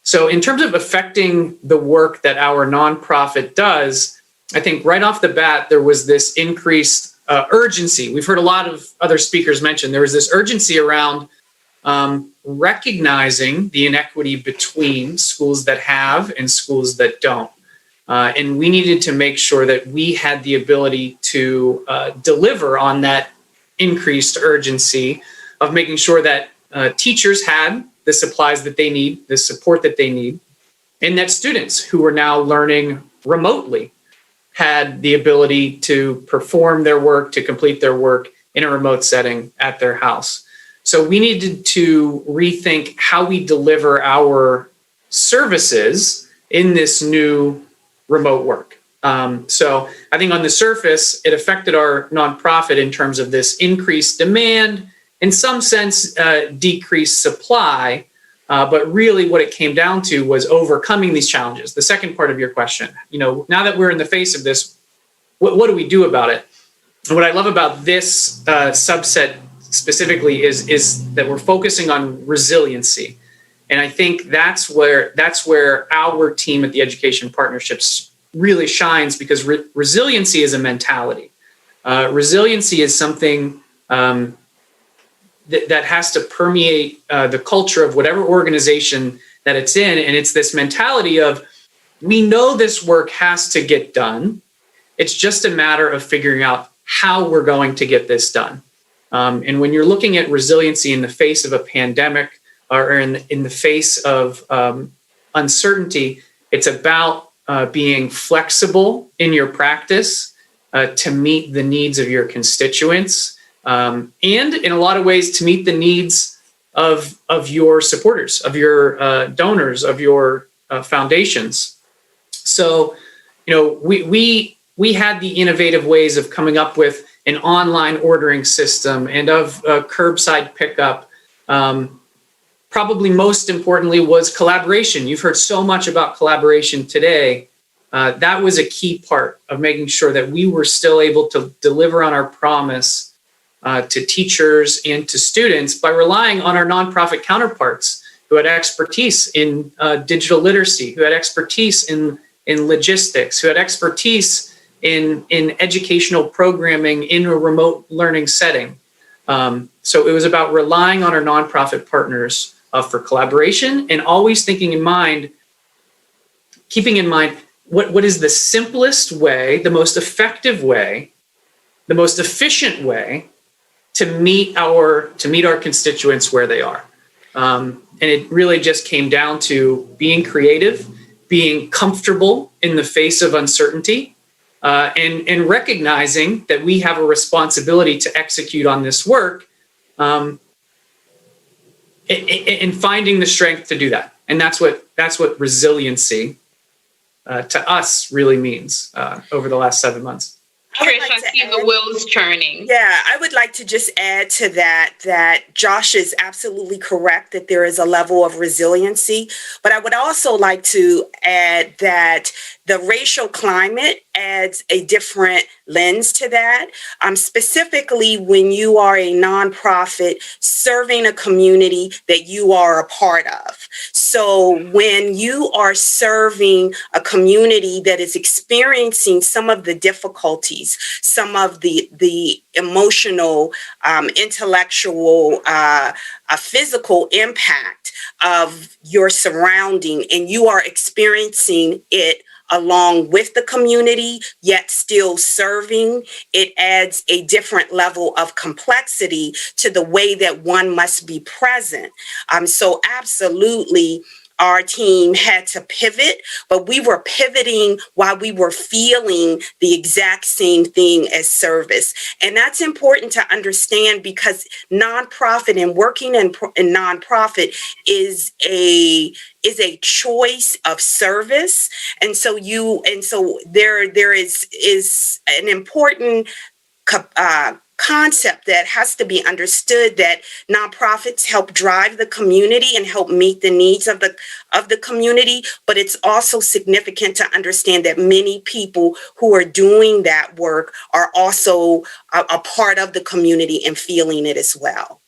Speaker 9: So in terms of affecting the work that our nonprofit does, I think right off the bat, there was this increased urgency. We've heard a lot of other speakers mention there was this urgency around recognizing the inequity between schools that have and schools that don't. And we needed to make sure that we had the ability to deliver on that increased urgency of making sure that teachers had the supplies that they need, the support that they need, and that students who are now learning remotely had the ability to perform their work, to complete their work in a remote setting at their house. So we needed to rethink how we deliver our services in this new remote work. So I think on the surface, it affected our nonprofit in terms of this increased demand, in some sense, decreased supply, but really what it came down to was overcoming these challenges. The second part of your question, now that we're in the face of this, what do we do about it? And what I love about this subset specifically is that we're focusing on resiliency. And I think that's where our team at the Education Partnerships really shines, because resiliency is a mentality. Resiliency is something that has to permeate the culture of whatever organization that it's in. And it's this mentality of we know this work has to get done. It's just a matter of figuring out how we're going to get this done. And when you're looking at resiliency in the face of a pandemic or in the face of uncertainty, it's about being flexible in your practice to meet the needs of your constituents, and in a lot of ways to meet the needs of your supporters, of your donors, of your foundations. So, we had the innovative ways of coming up with an online ordering system and of curbside pickup. Probably most importantly was collaboration. You've heard so much about collaboration today. That was a key part of making sure that we were still able to deliver on our promise to teachers and to students by relying on our nonprofit counterparts who had expertise in digital literacy, who had expertise in logistics, who had expertise in educational programming in a remote learning setting. So it was about relying on our nonprofit partners for collaboration and always keeping in mind what is the simplest way, the most effective way, the most efficient way to meet our constituents where they are. And it really just came down to being creative, being comfortable in the face of uncertainty, and recognizing that we have a responsibility to execute on this work, and finding the strength to do that. And that's what resiliency to us really means over the last 7 months.
Speaker 8: Trish, I see the wheels turning.
Speaker 7: Yeah, I would like to just add to that Josh is absolutely correct that there is a level of resiliency, but I would also like to add that the racial climate adds a different lens to that. Specifically, when you are a nonprofit serving a community that you are a part of. So when you are serving a community that is experiencing some of the difficulties, some of the emotional, intellectual, physical impact of your surrounding, and you are experiencing it along with the community, yet still serving, it adds a different level of complexity to the way that one must be present. So absolutely, our team had to pivot, but we were pivoting while we were feeling the exact same thing as service. And that's important to understand because nonprofit and working in nonprofit is a choice of service. And so there is an important concept that has to be understood, that nonprofits help drive the community and help meet the needs of the community. But it's also significant to understand that many people who are doing that work are also a part of the community and feeling it as well.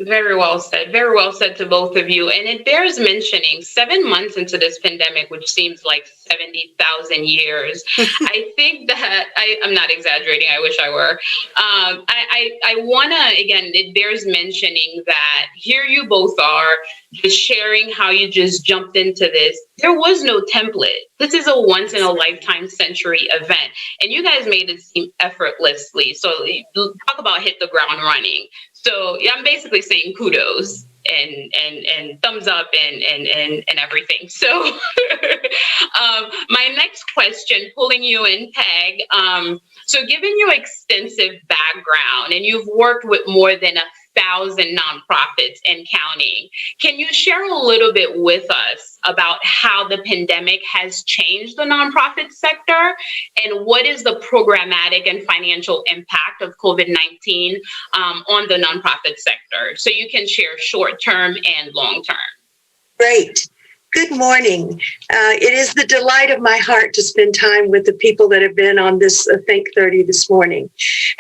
Speaker 8: Very well said. Very well said to both of you. And it bears mentioning 7 months into this pandemic, which seems like 70,000 years. I think that I'm not exaggerating. I wish I were. I want to, again, it bears mentioning that here you both are just sharing how you just jumped into this. There was no template. This is a once in a lifetime century event. And you guys made it seem effortlessly. So talk about hit the ground running. So yeah, I'm basically saying kudos and thumbs up and everything. So my next question, pulling you in, Peg. So given your extensive background and you've worked with more than 1,000 nonprofits and counting, can you share a little bit with us about how the pandemic has changed the nonprofit sector and what is the programmatic and financial impact of COVID-19 on the nonprofit sector? So you can share short-term and long-term.
Speaker 6: Great. Good morning. It is the delight of my heart to spend time with the people that have been on this THINC30 this morning.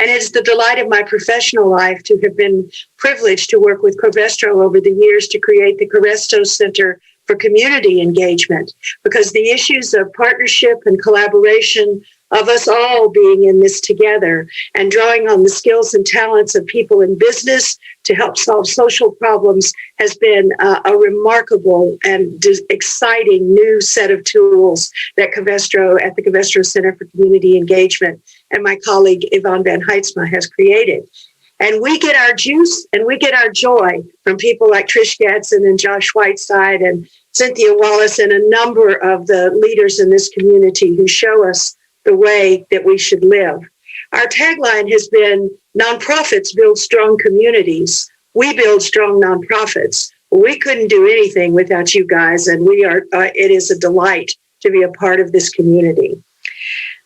Speaker 6: And it's the delight of my professional life to have been privileged to work with Covestro over the years to create the Covestro Center for Community Engagement, because the issues of partnership and collaboration of us all being in this together and drawing on the skills and talents of people in business to help solve social problems has been a remarkable and exciting new set of tools that Covestro at the Covestro Center for Community Engagement and my colleague Yvonne Van Heidsma has created. And we get our juice and we get our joy from people like Trish Gadsden and Josh Whiteside and Cynthia Wallace and a number of the leaders in this community who show us the way that we should live. Our tagline has been, nonprofits build strong communities. We build strong nonprofits. We couldn't do anything without you guys, and it is a delight to be a part of this community.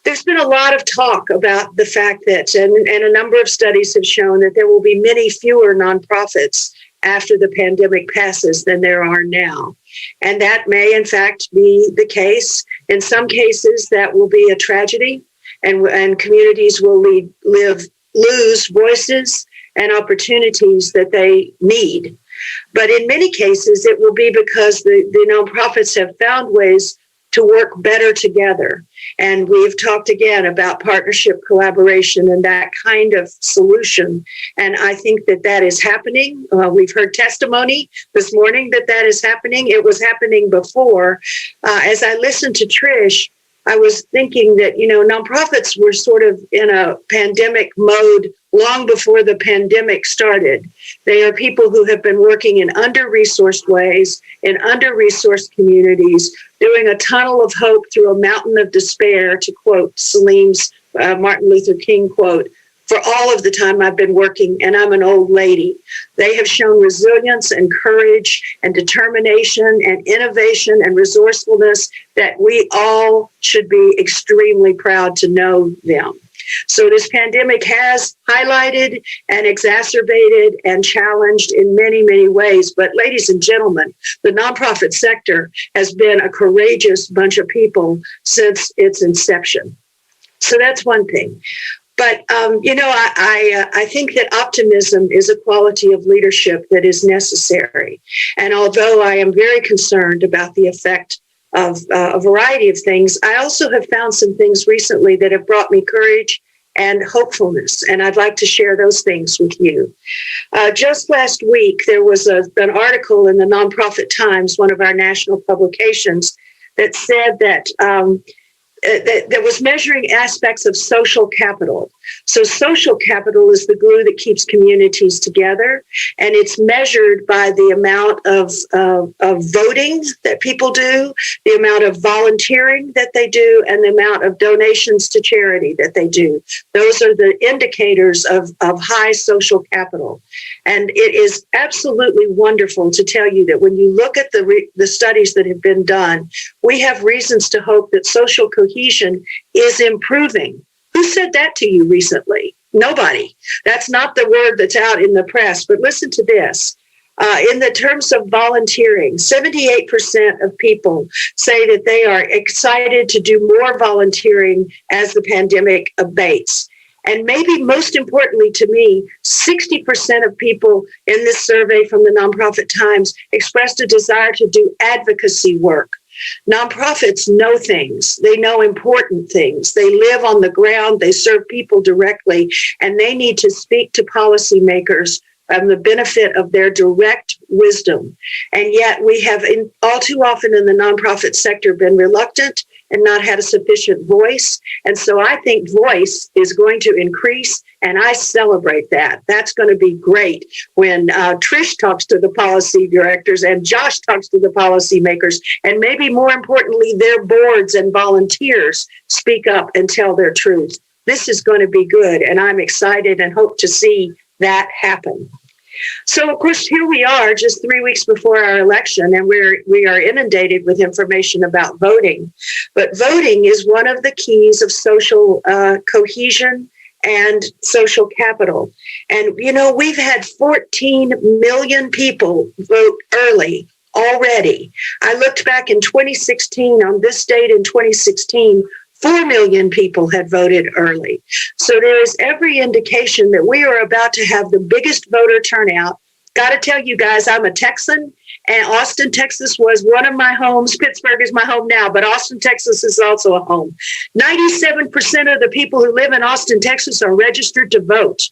Speaker 6: There's been a lot of talk about the fact that, and a number of studies have shown that there will be many fewer nonprofits after the pandemic passes than there are now. And that may, in fact, be the case. In some cases, that will be a tragedy, and communities will lose voices and opportunities that they need. But in many cases, it will be because the nonprofits have found ways to work better together. And we've talked again about partnership, collaboration, and that kind of solution. And I think that is happening. We've heard testimony this morning that is happening. It was happening before. As I listened to Trish, I was thinking that, nonprofits were sort of in a pandemic mode long before the pandemic started. They are people who have been working in under-resourced ways, in under-resourced communities, doing a tunnel of hope through a mountain of despair, to quote Salim's Martin Luther King quote, for all of the time I've been working, and I'm an old lady. They have shown resilience and courage and determination and innovation and resourcefulness that we all should be extremely proud to know them. So this pandemic has highlighted and exacerbated and challenged in many, many ways. But ladies and gentlemen, the nonprofit sector has been a courageous bunch of people since its inception. So that's one thing. But, I think that optimism is a quality of leadership that is necessary. And although I am very concerned about the effect of a variety of things, I also have found some things recently that have brought me courage and hopefulness. And I'd like to share those things with you. Just last week, there was an article in the Nonprofit Times, one of our national publications, that said that was measuring aspects of social capital. So social capital is the glue that keeps communities together, and it's measured by the amount of voting that people do, the amount of volunteering that they do, and the amount of donations to charity that they do. Those are the indicators of high social capital. And it is absolutely wonderful to tell you that when you look at the studies that have been done, we have reasons to hope that social cohesion is improving. Who said that to you recently? Nobody. That's not the word that's out in the press. But listen to this. In the terms of volunteering, 78% of people say that they are excited to do more volunteering as the pandemic abates. And maybe most importantly to me, 60% of people in this survey from the Nonprofit Times expressed a desire to do advocacy work. Nonprofits know things. They know important things. They live on the ground. They serve people directly, and they need to speak to policymakers the benefit of their direct wisdom. And yet we have all too often in the nonprofit sector been reluctant and not had a sufficient voice. And so I think voice is going to increase, and I celebrate that. That's going to be great when Trish talks to the policy directors and Josh talks to the policymakers, and maybe more importantly, their boards and volunteers speak up and tell their truth. This is going to be good, and I'm excited and hope to see that happen. So, of course, here we are just 3 weeks before our election, and we are inundated with information about voting. But voting is one of the keys of social cohesion and social capital. And, we've had 14 million people vote early already. I looked back in 2016, on this date in 2016, 4 million people had voted early. So there is every indication that we are about to have the biggest voter turnout. Got to tell you guys, I'm a Texan, And Austin, Texas was one of my homes. Pittsburgh is my home now, but Austin, Texas is also a home. 97% of the people who live in Austin, Texas are registered to vote.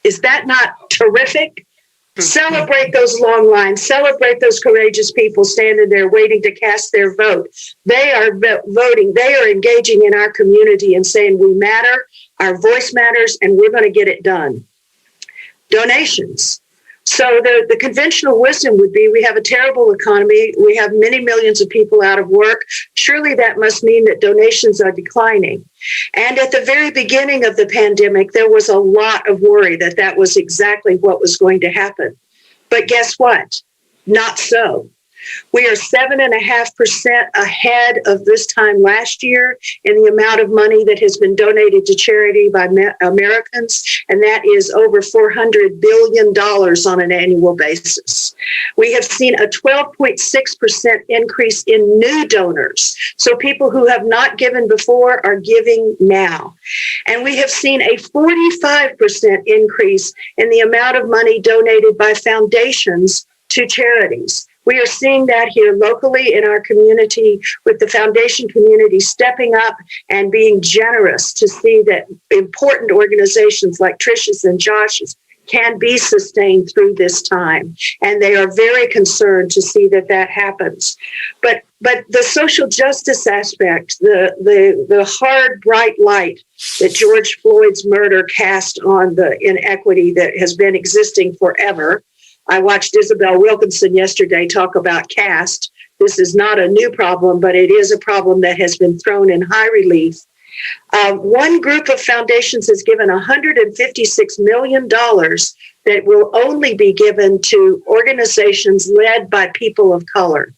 Speaker 6: Is that not terrific? Celebrate those long lines. Celebrate those courageous people standing there waiting to cast their vote. They are voting. They are engaging in our community and saying we matter, our voice matters, and we're going to get it done. Donations. So the conventional wisdom would be we have a terrible economy. We have many millions of people out of work. Surely that must mean that donations are declining. And at the very beginning of the pandemic, there was a lot of worry that that was exactly what was going to happen. But guess what? Not so. We are 7.5% ahead of this time last year in the amount of money that has been donated to charity by Americans, and that is over $400 billion on an annual basis. We have seen a 12.6% increase in new donors, so people who have not given before are giving now. And we have seen a 45% increase in the amount of money donated by foundations to charities. We are seeing that here locally in our community with the foundation community stepping up and being generous to see that important organizations like Trish's and Josh's can be sustained through this time. And they are very concerned to see that that happens. But the social justice aspect, the hard, bright light that George Floyd's murder cast on the inequity that has been existing forever. I watched Isabel Wilkinson yesterday talk about caste. This is not a new problem, but it is a problem that has been thrown in high relief. One group of foundations has given $156 million that will only be given to organizations led by people of color.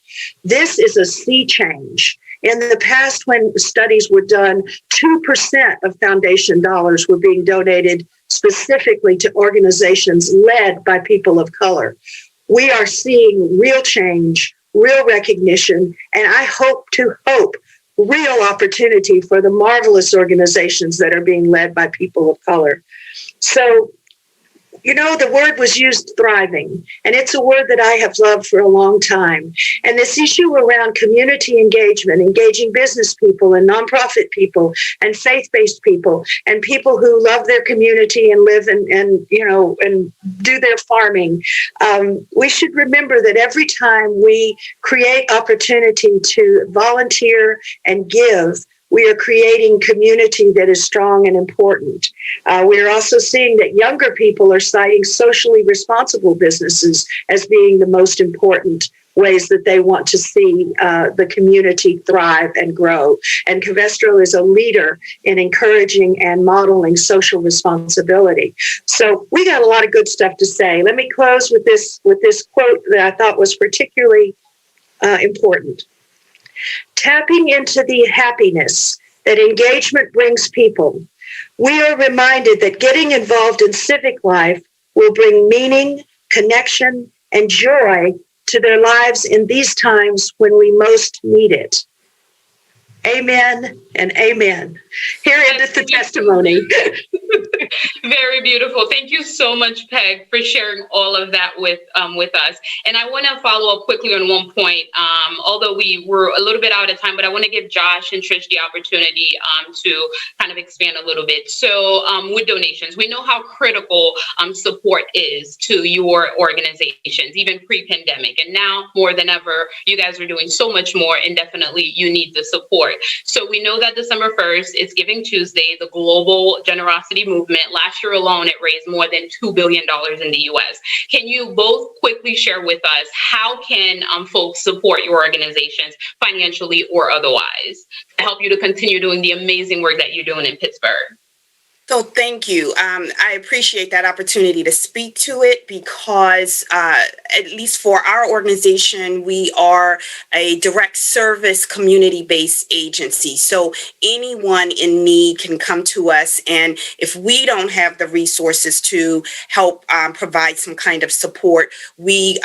Speaker 6: This is a sea change. In the past, when studies were done, 2% of foundation dollars were being donated specifically to organizations led by people of color. We are seeing real change, real recognition, and I hope real opportunity for the marvelous organizations that are being led by people of color. So, you know, the word was used, thriving, and it's a word that I have loved for a long time. And this issue around community engagement, engaging business people and nonprofit people and faith-based people and people who love their community and live and do their farming. We should remember that every time we create opportunity to volunteer and give, we are creating community that is strong and important. We are also seeing that younger people are citing socially responsible businesses as being the most important ways that they want to see the community thrive and grow. And Covestro is a leader in encouraging and modeling social responsibility. So we got a lot of good stuff to say. Let me close with this quote that I thought was particularly important. Tapping into the happiness that engagement brings people, we are reminded that getting involved in civic life will bring meaning, connection, and joy to their lives in these times when we most need it. Amen and amen. Here endeth the testimony.
Speaker 8: Very beautiful. Thank you so much, Peg, for sharing all of that with us. And I want to follow up quickly on one point. Although we were a little bit out of time, but I want to give Josh and Trish the opportunity to kind of expand a little bit. So with donations, we know how critical support is to your organizations, even pre-pandemic. And now more than ever, you guys are doing so much more, and definitely you need the support. So we know that December 1st is Giving Tuesday, the global generosity movement. Last year alone, it raised more than $2 billion in the U.S. Can you both quickly share with us how can folks support your organizations financially or otherwise to help you to continue doing the amazing work that you're doing in Pittsburgh?
Speaker 7: So thank you. I appreciate that opportunity to speak to it because at least for our organization, we are a direct service community-based agency. So anyone in need can come to us. And if we don't have the resources to help provide some kind of support, we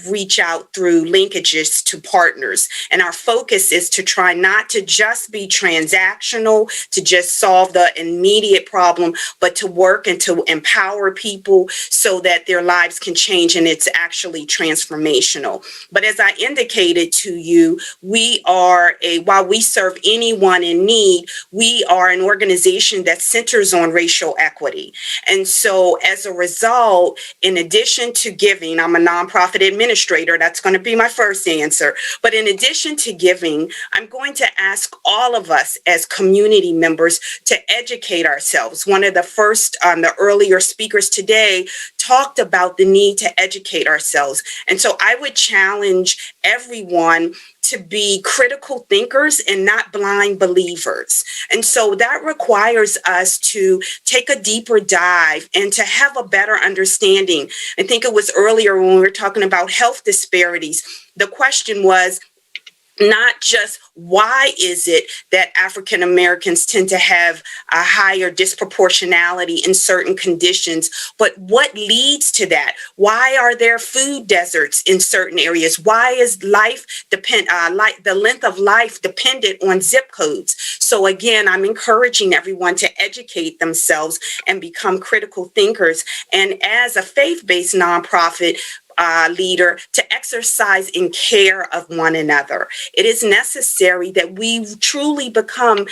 Speaker 7: reach out through linkages to partners. And our focus is to try not to just be transactional, to just solve the immediate problem problem, but to work and to empower people so that their lives can change, and it's actually transformational. But as I indicated to you, while we serve anyone in need, we are an organization that centers on racial equity. And so as a result, in addition to giving, I'm a nonprofit administrator, that's going to be my first answer. But in addition to giving, I'm going to ask all of us as community members to educate ourselves. One of the first, the earlier speakers today talked about the need to educate ourselves. And so I would challenge everyone to be critical thinkers and not blind believers. And so that requires us to take a deeper dive and to have a better understanding. I think it was earlier when we were talking about health disparities. The question was, not just why is it that African Americans tend to have a higher disproportionality in certain conditions, but what leads to that? Why are there food deserts in certain areas? Why is the length of life dependent on zip codes? So again, I'm encouraging everyone to educate themselves and become critical thinkers. And as a faith-based nonprofit, leader, to exercise in care of one another. It is necessary that we truly become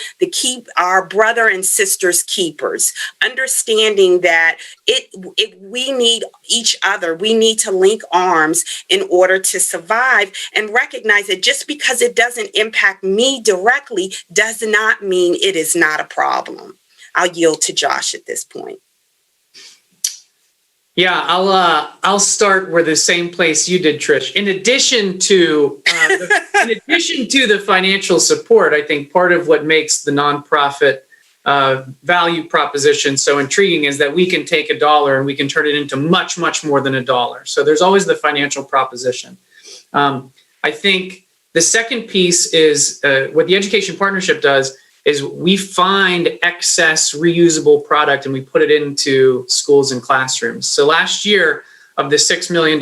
Speaker 7: our brother and sisters keepers, understanding that we need each other. We need to link arms in order to survive, and recognize that just because it doesn't impact me directly does not mean it is not a problem. I'll yield to Josh at this point.
Speaker 9: Yeah, I'll start where the same place you did, Trish. In addition to the financial support, I think part of what makes the nonprofit value proposition so intriguing is that we can take $1 and we can turn it into much, much more than $1. So there's always the financial proposition. I think the second piece is what the Education Partnership does is we find excess reusable product and we put it into schools and classrooms. So last year, of the $6 million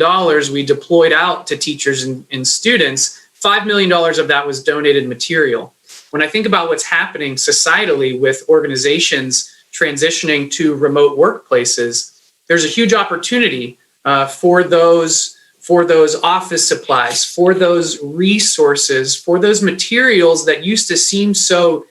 Speaker 9: we deployed out to teachers and students, $5 million of that was donated material. When I think about what's happening societally with organizations transitioning to remote workplaces, there's a huge opportunity for those office supplies, for those resources, for those materials that used to seem so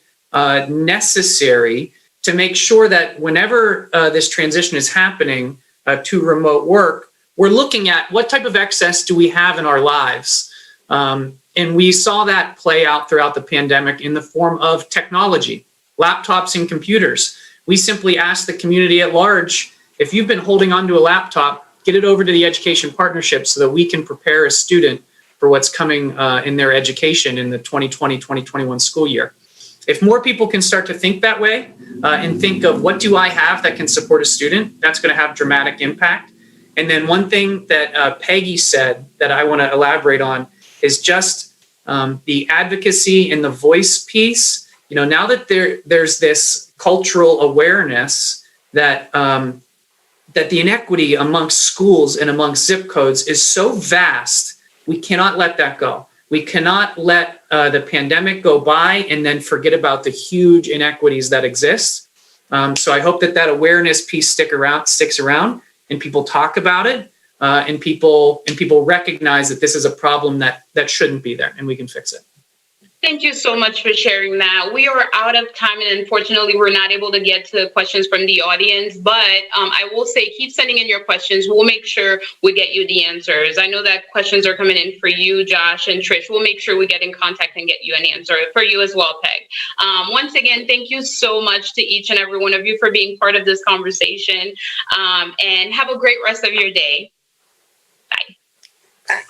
Speaker 9: necessary to make sure that whenever this transition is happening to remote work, we're looking at what type of excess do we have in our lives. And we saw that play out throughout the pandemic in the form of technology, laptops and computers. We simply asked the community at large, if you've been holding onto a laptop, get it over to the Education Partnership so that we can prepare a student for what's coming in their education in the 2020-2021 school year. If more people can start to think that way and think of what do I have that can support a student, that's going to have dramatic impact. And then one thing that Peggy said that I want to elaborate on is just the advocacy and the voice piece. You know, now that there's this cultural awareness that that the inequity amongst schools and amongst zip codes is so vast, we cannot let that go. We cannot let the pandemic go by and then forget about the huge inequities that exist. So I hope that awareness piece sticks around, and people talk about it, and people recognize that this is a problem that shouldn't be there, and we can fix it.
Speaker 8: Thank you so much for sharing that. We are out of time, and unfortunately, we're not able to get to questions from the audience, but I will say keep sending in your questions. We'll make sure we get you the answers. I know that questions are coming in for you, Josh and Trish. We'll make sure we get in contact and get you an answer for you as well, Peg. Once again, thank you so much to each and every one of you for being part of this conversation, and have a great rest of your day. Bye. Bye.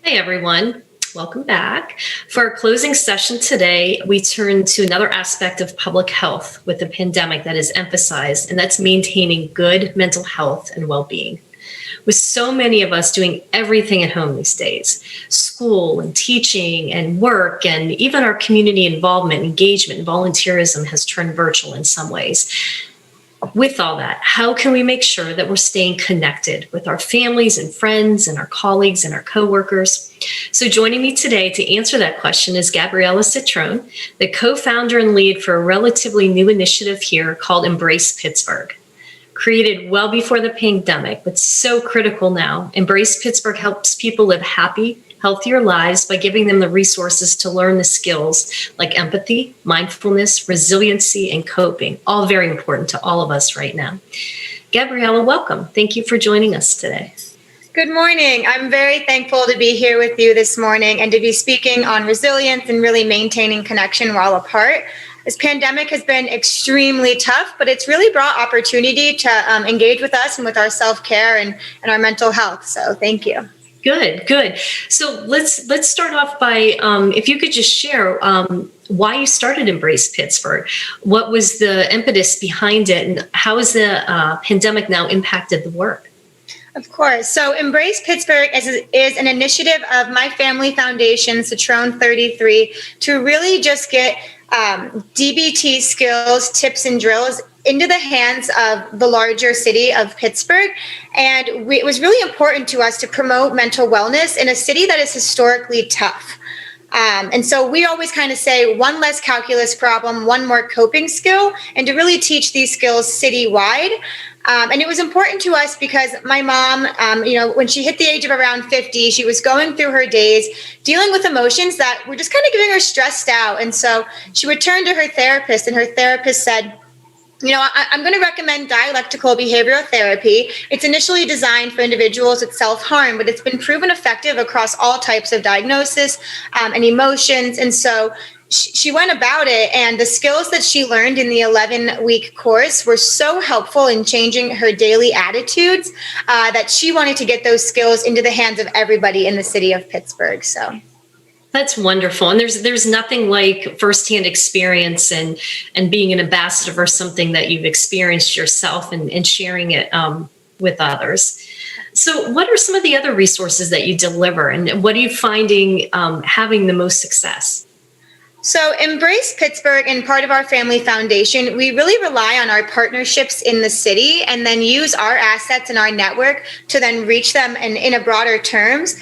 Speaker 11: Hey everyone, welcome back. For our closing session today, we turn to another aspect of public health with the pandemic that is emphasized, and that's maintaining good mental health and well-being. With so many of us doing everything at home these days, school and teaching and work, and even our community involvement, engagement, and volunteerism has turned virtual in some ways. With all that, how can we make sure that we're staying connected with our families and friends and our colleagues and our coworkers? So joining me today to answer that question is Gabriella Citrone, the co-founder and lead for a relatively new initiative here called Embrace Pittsburgh. Created well before the pandemic, but so critical now, Embrace Pittsburgh helps people live happy, healthier lives by giving them the resources to learn the skills like empathy, mindfulness, resiliency, and coping, all very important to all of us right now. Gabriella, welcome. Thank you for joining us today.
Speaker 13: Good morning. I'm very thankful to be here with you this morning and to be speaking on resilience and really maintaining connection while apart. This pandemic has been extremely tough, but it's really brought opportunity to engage with us and with our self-care and our mental health. So thank you.
Speaker 11: Good. So let's start off by, if you could just share why you started Embrace Pittsburgh. What was the impetus behind it, and how has the pandemic now impacted the work?
Speaker 13: Of course. So Embrace Pittsburgh is an initiative of my family foundation, THINC30, to really just get DBT skills, tips, and drills into the hands of the larger city of Pittsburgh. And it was really important to us to promote mental wellness in a city that is historically tough. And so we always kind of say one less calculus problem, one more coping skill, and to really teach these skills citywide. And it was important to us because my mom, when she hit the age of around 50, she was going through her days dealing with emotions that were just kind of getting her stressed out. And so she would turn to her therapist, and her therapist said, I'm going to recommend dialectical behavioral therapy. It's initially designed for individuals with self-harm, but it's been proven effective across all types of diagnosis and emotions. And so she went about it, and the skills that she learned in the 11-week course were so helpful in changing her daily attitudes that she wanted to get those skills into the hands of everybody in the city of Pittsburgh. So
Speaker 11: that's wonderful. And there's nothing like firsthand experience and being an ambassador for something that you've experienced yourself and sharing it with others. So what are some of the other resources that you deliver, and what are you finding having the most success?
Speaker 13: So Embrace Pittsburgh and part of our family foundation, we really rely on our partnerships in the city and then use our assets and our network to then reach them in a broader terms.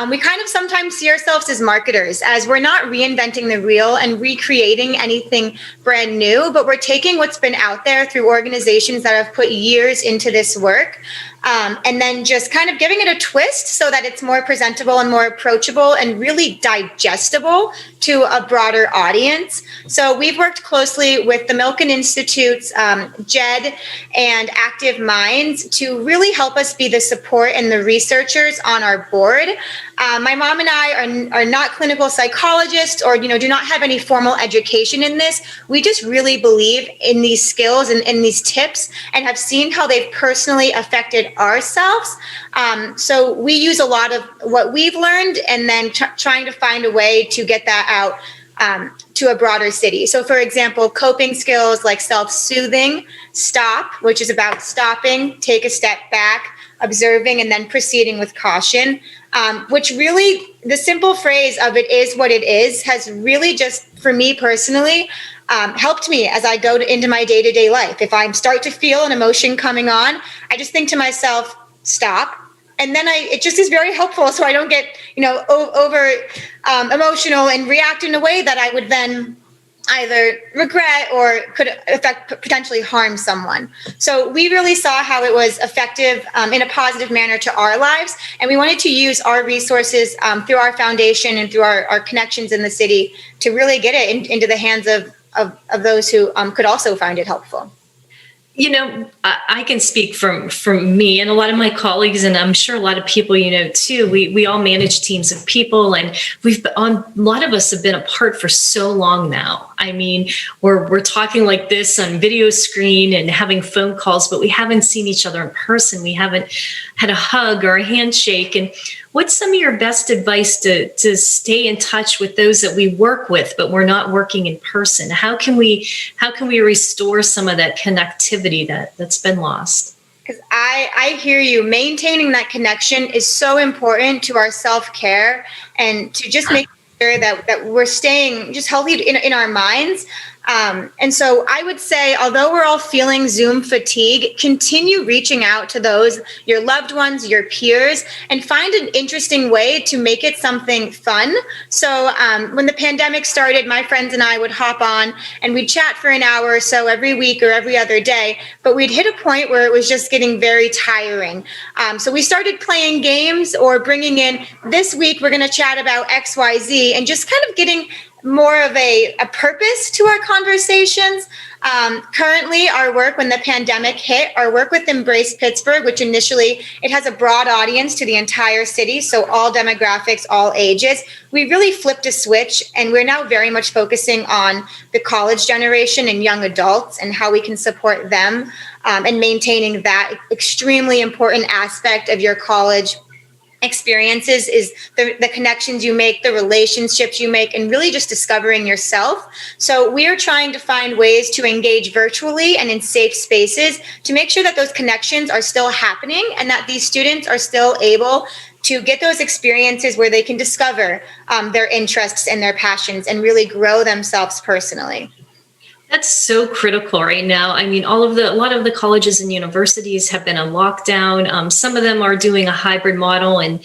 Speaker 13: We kind of sometimes see ourselves as marketers, as we're not reinventing the wheel and recreating anything brand new, but we're taking what's been out there through organizations that have put years into this work. And then just kind of giving it a twist so that it's more presentable and more approachable and really digestible to a broader audience. So we've worked closely with the Milken Institute's JED and Active Minds to really help us be the support and the researchers on our board. My mom and I are not clinical psychologists or, do not have any formal education in this. We just really believe in these skills and in these tips and have seen how they've personally affected ourselves. So we use a lot of what we've learned and then trying to find a way to get that out to a broader city. So for example, coping skills like self-soothing, stop, which is about stopping, take a step back, observing, and then proceeding with caution, which really, the simple phrase of "it is what it is" has really just, for me personally, helped me as I go into my day-to-day life. If I start to feel an emotion coming on, I just think to myself, stop. And then it just is very helpful so I don't get, over emotional and react in a way that I would then either regret or could potentially harm someone. So we really saw how it was effective in a positive manner to our lives. And we wanted to use our resources through our foundation and through our connections in the city to really get it into the hands of those who could also find it helpful.
Speaker 11: I can speak from me and a lot of my colleagues, and I'm sure a lot of people, too. We all manage teams of people, and a lot of us have been apart for so long now. I mean, we're talking like this on video screen and having phone calls, but we haven't seen each other in person. We haven't had a hug or a handshake. And what's some of your best advice to stay in touch with those that we work with, but we're not working in person? How can we restore some of that connectivity that's been lost?
Speaker 13: Because I hear you. Maintaining that connection is so important to our self-care and to just make sure that we're staying just healthy in our minds. And so I would say, although we're all feeling Zoom fatigue, continue reaching out to those, your loved ones, your peers, and find an interesting way to make it something fun. So when the pandemic started, my friends and I would hop on and we'd chat for an hour or so every week or every other day, but we'd hit a point where it was just getting very tiring. So we started playing games or bringing in, this week we're going to chat about XYZ, and just kind of getting more of a purpose to our conversations. Currently, our work when the pandemic hit, our work with Embrace Pittsburgh, which initially, it has a broad audience to the entire city, so all demographics, all ages. We really flipped a switch, and we're now very much focusing on the college generation and young adults and how we can support them, and maintaining that extremely important aspect of your college experiences is the connections you make, the relationships you make, and really just discovering yourself. So we are trying to find ways to engage virtually and in safe spaces to make sure that those connections are still happening and that these students are still able to get those experiences where they can discover their interests and their passions and really grow themselves personally.
Speaker 11: That's so critical right now. I mean, a lot of the colleges and universities have been on lockdown. Some of them are doing a hybrid model and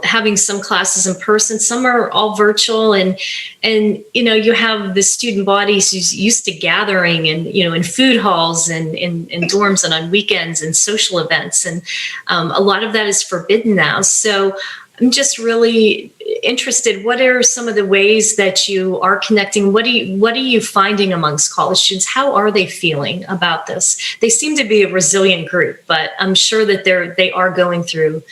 Speaker 11: having some classes in person. Some are all virtual, and you have the student bodies who's used to gathering in food halls and in dorms and on weekends and social events, and a lot of that is forbidden now. So I'm just really interested. What are some of the ways that you are connecting? What are you finding amongst college students? How are they feeling about this? They seem to be a resilient group, but I'm sure that they are going through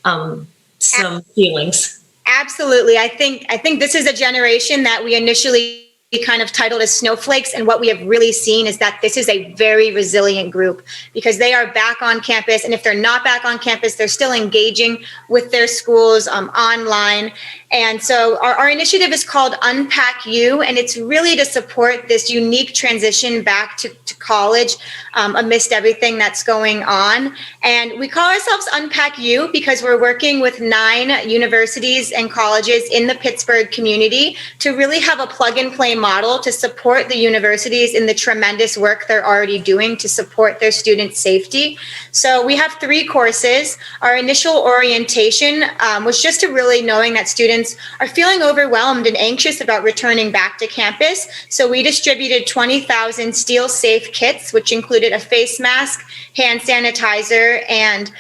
Speaker 11: some feelings.
Speaker 13: Absolutely. I think this is a generation that we initially kind of titled as snowflakes, and what we have really seen is that this is a very resilient group because they are back on campus, and if they're not back on campus, they're still engaging with their schools online. And so our initiative is called Unpack You, and it's really to support this unique transition back to college amidst everything that's going on. And we call ourselves Unpack You because we're working with 9 universities and colleges in the Pittsburgh community to really have a plug and play model to support the universities in the tremendous work they're already doing to support their student safety. So we have 3 courses. Our initial orientation was just to really knowing that students are feeling overwhelmed and anxious about returning back to campus. So we distributed 20,000 Steel Safe kits, which included a face mask, hand sanitizer, and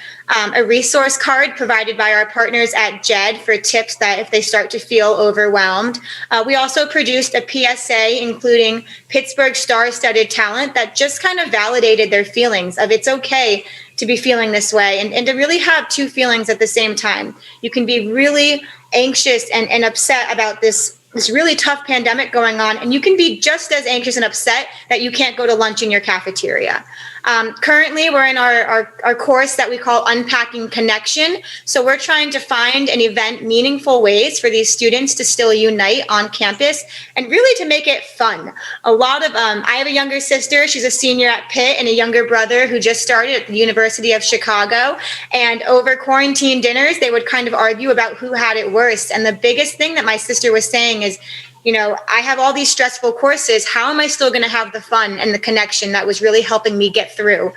Speaker 13: a resource card provided by our partners at JED for tips that if they start to feel overwhelmed. We also produced a PSA, including Pittsburgh star-studded talent that just kind of validated their feelings of it's okay to be feeling this way and to really have 2 feelings at the same time. You can be really anxious and upset about this really tough pandemic going on, and you can be just as anxious and upset that you can't go to lunch in your cafeteria. Currently, we're in our course that we call Unpacking Connection. So we're trying to find and event meaningful ways for these students to still unite on campus and really to make it fun. A lot of, I have a younger sister, she's a senior at Pitt, and a younger brother who just started at the University of Chicago. And over quarantine dinners, they would kind of argue about who had it worse. And the biggest thing that my sister was saying is, I have all these stressful courses. How am I still going to have the fun and the connection that was really helping me get through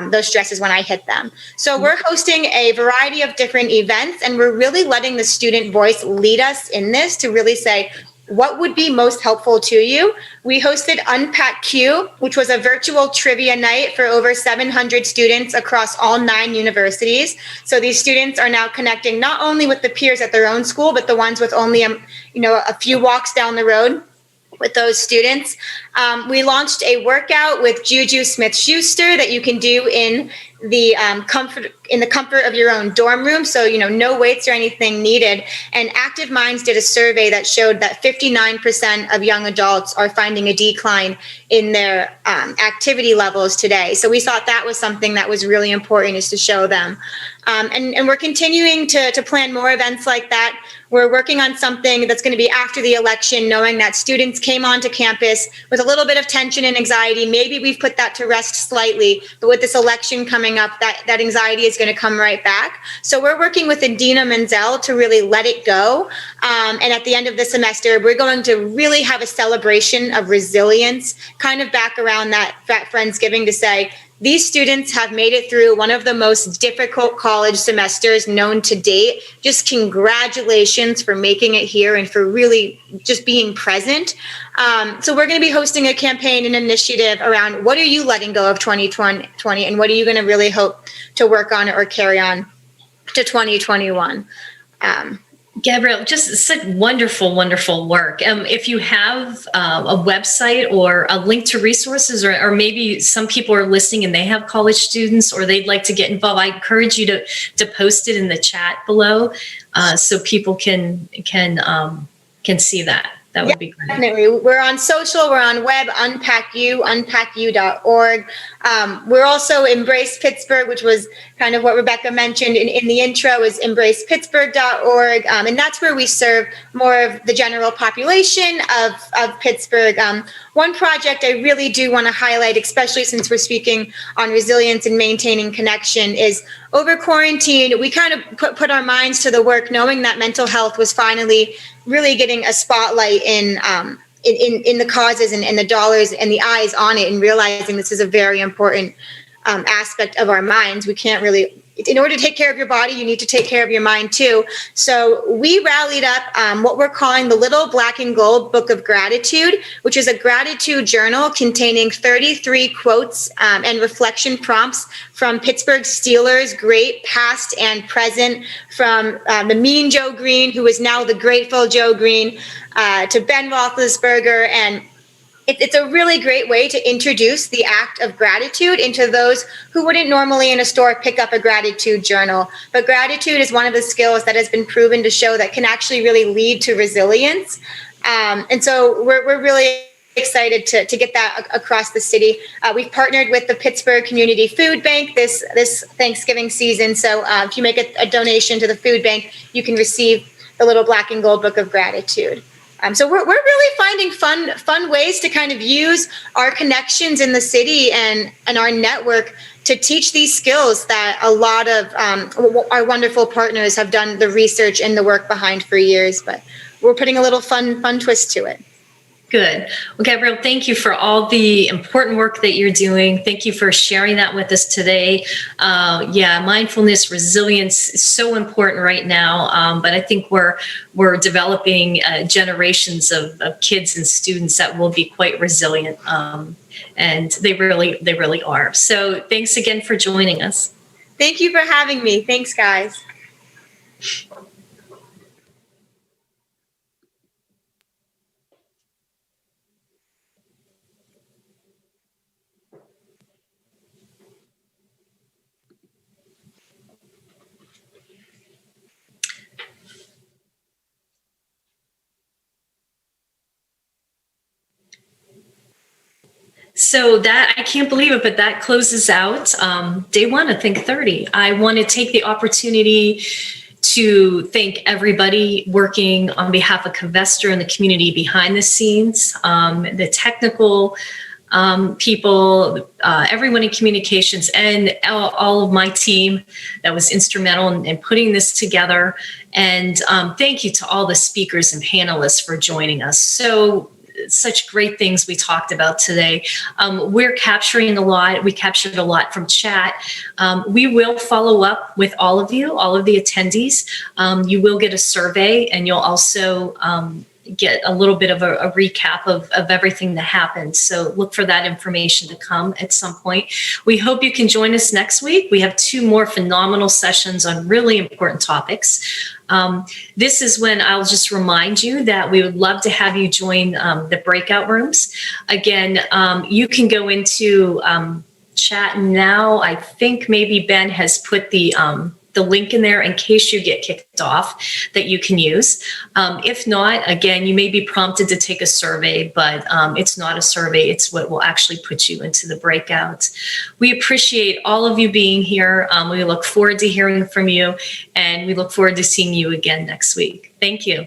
Speaker 13: those stresses when I hit them? So we're hosting a variety of different events, and we're really letting the student voice lead us in this to really say, what would be most helpful to you? We hosted Unpack Q, which was a virtual trivia night for over 700 students across all 9 universities. So these students are now connecting not only with the peers at their own school, but the ones with only a few walks down the road. with those students. We launched a workout with Juju Smith-Schuster that you can do in the comfort of your own dorm room. So, no weights or anything needed. And Active Minds did a survey that showed that 59% of young adults are finding a decline in their activity levels today. So we thought that was something that was really important, is to show them. And we're continuing to plan more events like that. We're working on something that's going to be after the election, knowing that students came onto campus with a little bit of tension and anxiety. Maybe we've put that to rest slightly, but with this election coming up, that anxiety is going to come right back. So we're working with Adina Menzel to really let it go. And at the end of the semester, we're going to really have a celebration of resilience, kind of back around that Friendsgiving, to say, these students have made it through one of the most difficult college semesters known to date. Just congratulations for making it here and for really just being present. So we're going to be hosting a campaign and initiative around what are you letting go of 2020 and what are you going to really hope to work on or carry on to 2021.
Speaker 11: Gabrielle, just such wonderful, wonderful work. If you have a website or a link to resources, or maybe some people are listening and they have college students or they'd like to get involved, I encourage you to post it in the chat below so people can see that. That would be great.
Speaker 13: Definitely. We're on social, we're on web, unpackyou.org. We're also Embrace Pittsburgh, which was kind of what Rebecca mentioned in the intro, is embracepittsburgh.org. And that's where we serve more of the general population of Pittsburgh. One project I really do want to highlight, especially since we're speaking on resilience and maintaining connection, is over quarantine, we kind of put our minds to the work, knowing that mental health was finally really getting a spotlight in the causes and the dollars and the eyes on it, and realizing this is a very important aspect of our minds. We can't really, in order to take care of your body, you need to take care of your mind too. So we rallied up what we're calling the Little Black and Gold Book of Gratitude, which is a gratitude journal containing 33 quotes and reflection prompts from Pittsburgh Steelers, great past and present, from the mean Joe Green, who is now the grateful Joe Green, to Ben Roethlisberger. And it's a really great way to introduce the act of gratitude into those who wouldn't normally in a store pick up a gratitude journal. But gratitude is one of the skills that has been proven to show that can actually really lead to resilience. And so we're really excited to get that across the city. We've partnered with the Pittsburgh Community Food Bank this Thanksgiving season. So if you make a donation to the food bank, you can receive the Little Black and Gold Book of Gratitude. So we're really finding fun ways to kind of use our connections in the city and our network to teach these skills that a lot of our wonderful partners have done the research and the work behind for years. But we're putting a little fun twist to it.
Speaker 11: Good. Well, Gabrielle, thank you for all the important work that you're doing. Thank you for sharing that with us today. Mindfulness, resilience is so important right now. But I think we're developing generations of kids and students that will be quite resilient. And they really are. So thanks again for joining us.
Speaker 13: Thank you for having me. Thanks, guys.
Speaker 11: So that, I can't believe it, but that closes out day one of THINC30. I want to take the opportunity to thank everybody working on behalf of Covestro and the community behind the scenes, the technical people, everyone in communications, and all of my team that was instrumental in putting this together. And thank you to all the speakers and panelists for joining us. Such great things we talked about today. We're capturing a lot. We captured a lot from chat. We will follow up with all of you, all of the attendees. You will get a survey, and you'll also get a little bit of a recap of everything that happened. So look for that information to come at some point. We hope you can join us next week. We have 2 more phenomenal sessions on really important topics. This is when I'll just remind you that we would love to have you join the breakout rooms. Again, you can go into chat now. I think maybe Ben has put the link in there in case you get kicked off that you can use. If not, again, you may be prompted to take a survey, but it's not a survey. It's what will actually put you into the breakout. We appreciate all of you being here. We look forward to hearing from you, and we look forward to seeing you again next week. Thank you.